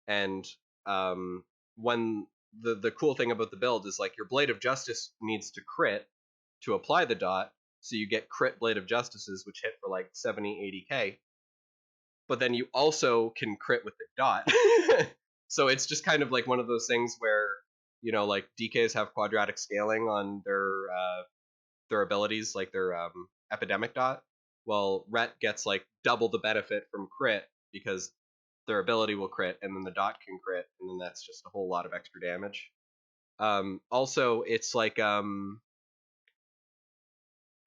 And when the cool thing about the build is, like, your Blade of Justice needs to crit to apply the dot, so you get crit Blade of Justices, which hit for like 70, 80k. But then you also can crit with the dot. So it's just kind of like one of those things where, you know, like, DKs have quadratic scaling on their abilities, like their epidemic dot. Well, Ret gets like double the benefit from crit because their ability will crit, and then the dot can crit, and then that's just a whole lot of extra damage. Also, it's like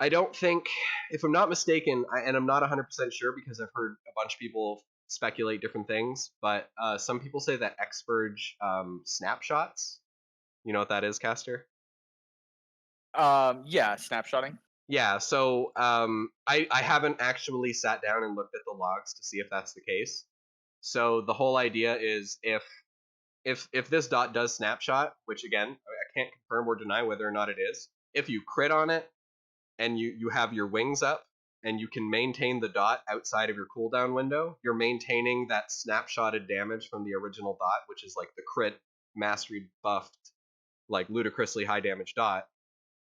I don't think, if I'm not mistaken, and I'm not 100% sure because I've heard a bunch of people speculate different things, but some people say that Expurge snapshots. You know what that is, Caster? Yeah, snapshotting. Yeah, so I haven't actually sat down and looked at the logs to see if that's the case. So the whole idea is, if this dot does snapshot, which again, I can't confirm or deny whether or not it is, if you crit on it and you have your wings up and you can maintain the dot outside of your cooldown window, you're maintaining that snapshotted damage from the original dot, which is like the crit mastery buffed, like, ludicrously high damage dot.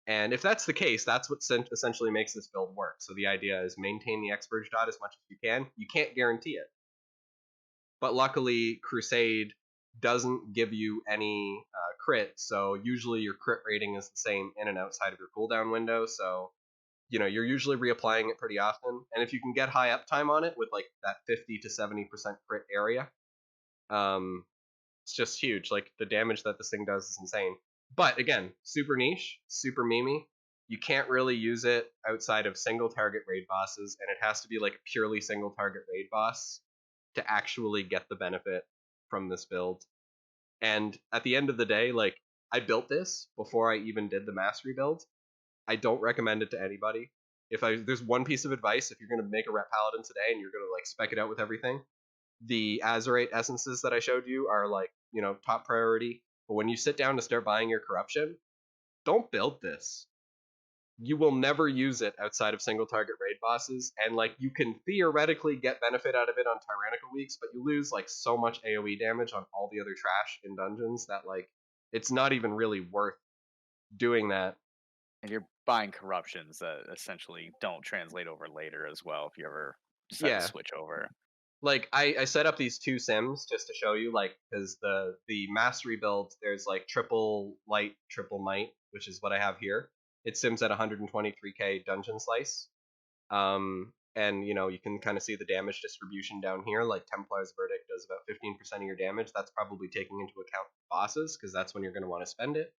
And if that's the case, that's what essentially makes this build work. So the idea is maintain the Expurge dot as much as you can. You can't guarantee it. But luckily, Crusade doesn't give you any crit, so usually your crit rating is the same in and outside of your cooldown window, so, you know, you're usually reapplying it pretty often. And if you can get high uptime on it with like that 50 to 70% crit area, it's just huge. Like, the damage that this thing does is insane. But again, super niche, super memey. You can't really use it outside of single target raid bosses, and it has to be like a purely single target raid boss to actually get the benefit from this build. And at the end of the day, like, I built this before I even did the mastery build. I don't recommend it to anybody. There's one piece of advice, if you're gonna make a Ret Paladin today and you're gonna like spec it out with everything, the Azerite essences that I showed you are like, you know, top priority. But when you sit down to start buying your corruption, don't build this. You will never use it outside of single target raid bosses, and like you can theoretically get benefit out of it on tyrannical weeks, but you lose like so much AoE damage on all the other trash in dungeons that like it's not even really worth doing that. And you're buying corruptions that essentially don't translate over later as well if you ever decide to Yeah. switch over. Like I set up these two sims just to show you, like, because the mastery build, there's like triple light, triple might, which is what I have here. It sims at 123k dungeon slice. And you know, you can kind of see the damage distribution down here. Like Templar's Verdict does about 15% of your damage. That's probably taking into account bosses, because that's when you're going to want to spend it.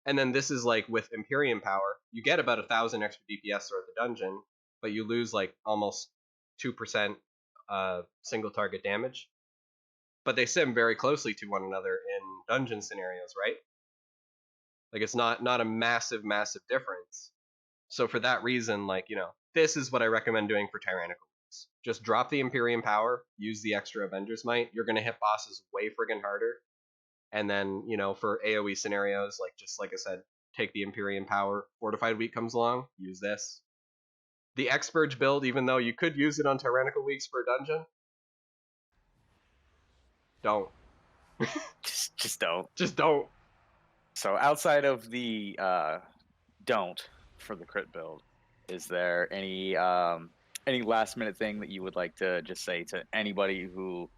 And then this is like with Imperium power, you get about 1,000 extra DPS throughout the dungeon, but you lose like almost 2% single target damage. But they sim very closely to one another in dungeon scenarios, right? Like it's not a massive difference. So for that reason, like, you know, this is what I recommend doing for tyrannical weeks. Just drop the Imperium power, use the extra Avengers Might. You're gonna hit bosses way friggin' harder. And then, you know, for AoE scenarios, like just like I said, take the Imperium power. Fortified week comes along, use this. The Expurge build, even though you could use it on tyrannical weeks for a dungeon, don't. Just don't. Just don't. So outside of the don't for the crit build, is there any last minute thing that you would like to just say to anybody who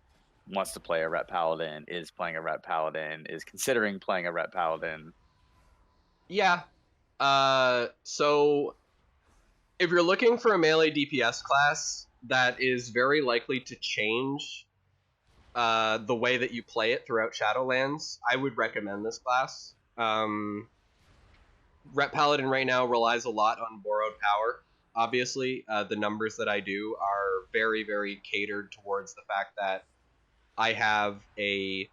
wants to play a Ret Paladin, is playing a Ret Paladin, is considering playing a Ret Paladin? Yeah. So if you're looking for a melee DPS class that is very likely to change the way that you play it throughout Shadowlands, I would recommend this class. Ret Paladin right now relies a lot on borrowed power. Obviously, the numbers that I do are very, very catered towards the fact that I have a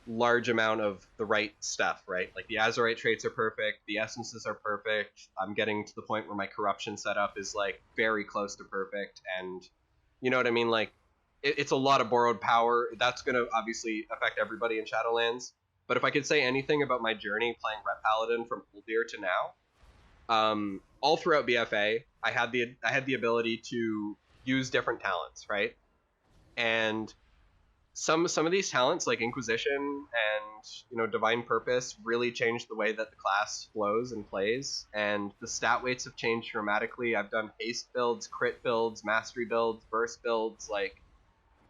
large amount of the right stuff, right? Like the Azerite traits are perfect, the essences are perfect. I'm getting to the point where my corruption setup is like very close to perfect, and you know what I mean? Like it's a lot of borrowed power. That's going to obviously affect everybody in Shadowlands. But if I could say anything about my journey playing Ret Paladin from Uldir to now, all throughout BFA, I had the ability to use different talents, right? And some of these talents, like Inquisition and, you know, Divine Purpose, really changed the way that the class flows and plays, and the stat weights have changed dramatically. I've done haste builds, crit builds, mastery builds, burst builds. Like,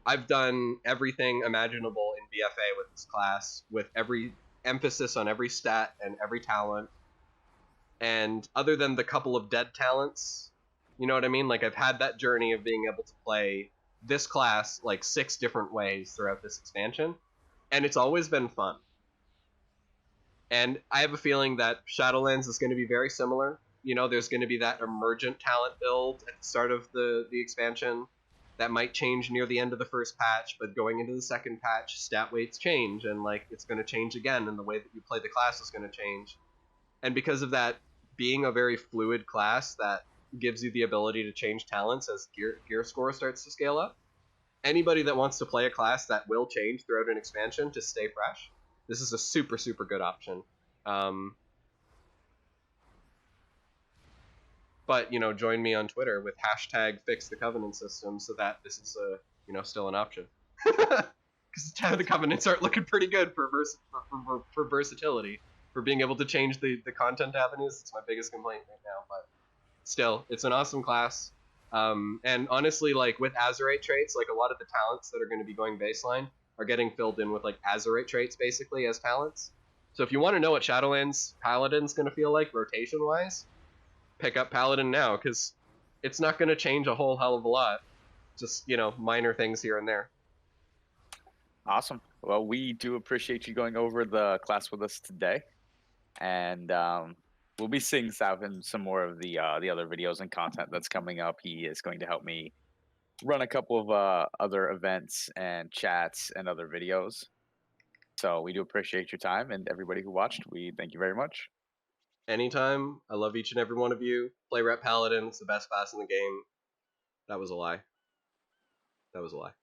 I've done everything imaginable in BFA with this class, with every emphasis on every stat and every talent. And other than the couple of dead talents, you know what I mean? Like, I've had that journey of being able to play this class like 6 different ways throughout this expansion, and it's always been fun. And I have a feeling that Shadowlands is going to be very similar. You know, there's going to be that emergent talent build at the start of the expansion that might change near the end of the first patch, but going into the second patch, stat weights change, and like it's going to change again, and the way that you play the class is going to change. And because of that being a very fluid class that gives you the ability to change talents as gear score starts to scale up, anybody that wants to play a class that will change throughout an expansion to stay fresh, this is a super, super good option. But, you know, join me on Twitter with hashtag fix the covenant system so that this is, you know, still an option. Because the covenants aren't looking pretty good for versatility, for being able to change the content avenues. It's my biggest complaint right now, but still, it's an awesome class. And honestly, like with Azerite traits, like a lot of the talents that are going to be going baseline are getting filled in with like Azerite traits basically as talents. So if you want to know what Shadowlands Paladin's going to feel like rotation-wise, pick up Paladin now, because it's not going to change a whole hell of a lot. Just, you know, minor things here and there. Awesome. Well, we do appreciate you going over the class with us today. And we'll be seeing Sav in some more of the other videos and content that's coming up. He is going to help me run a couple of other events and chats and other videos. So we do appreciate your time, and everybody who watched, we thank you very much. Anytime. I love each and every one of you. Play Ret Paladin. It's the best class in the game. That was a lie. That was a lie.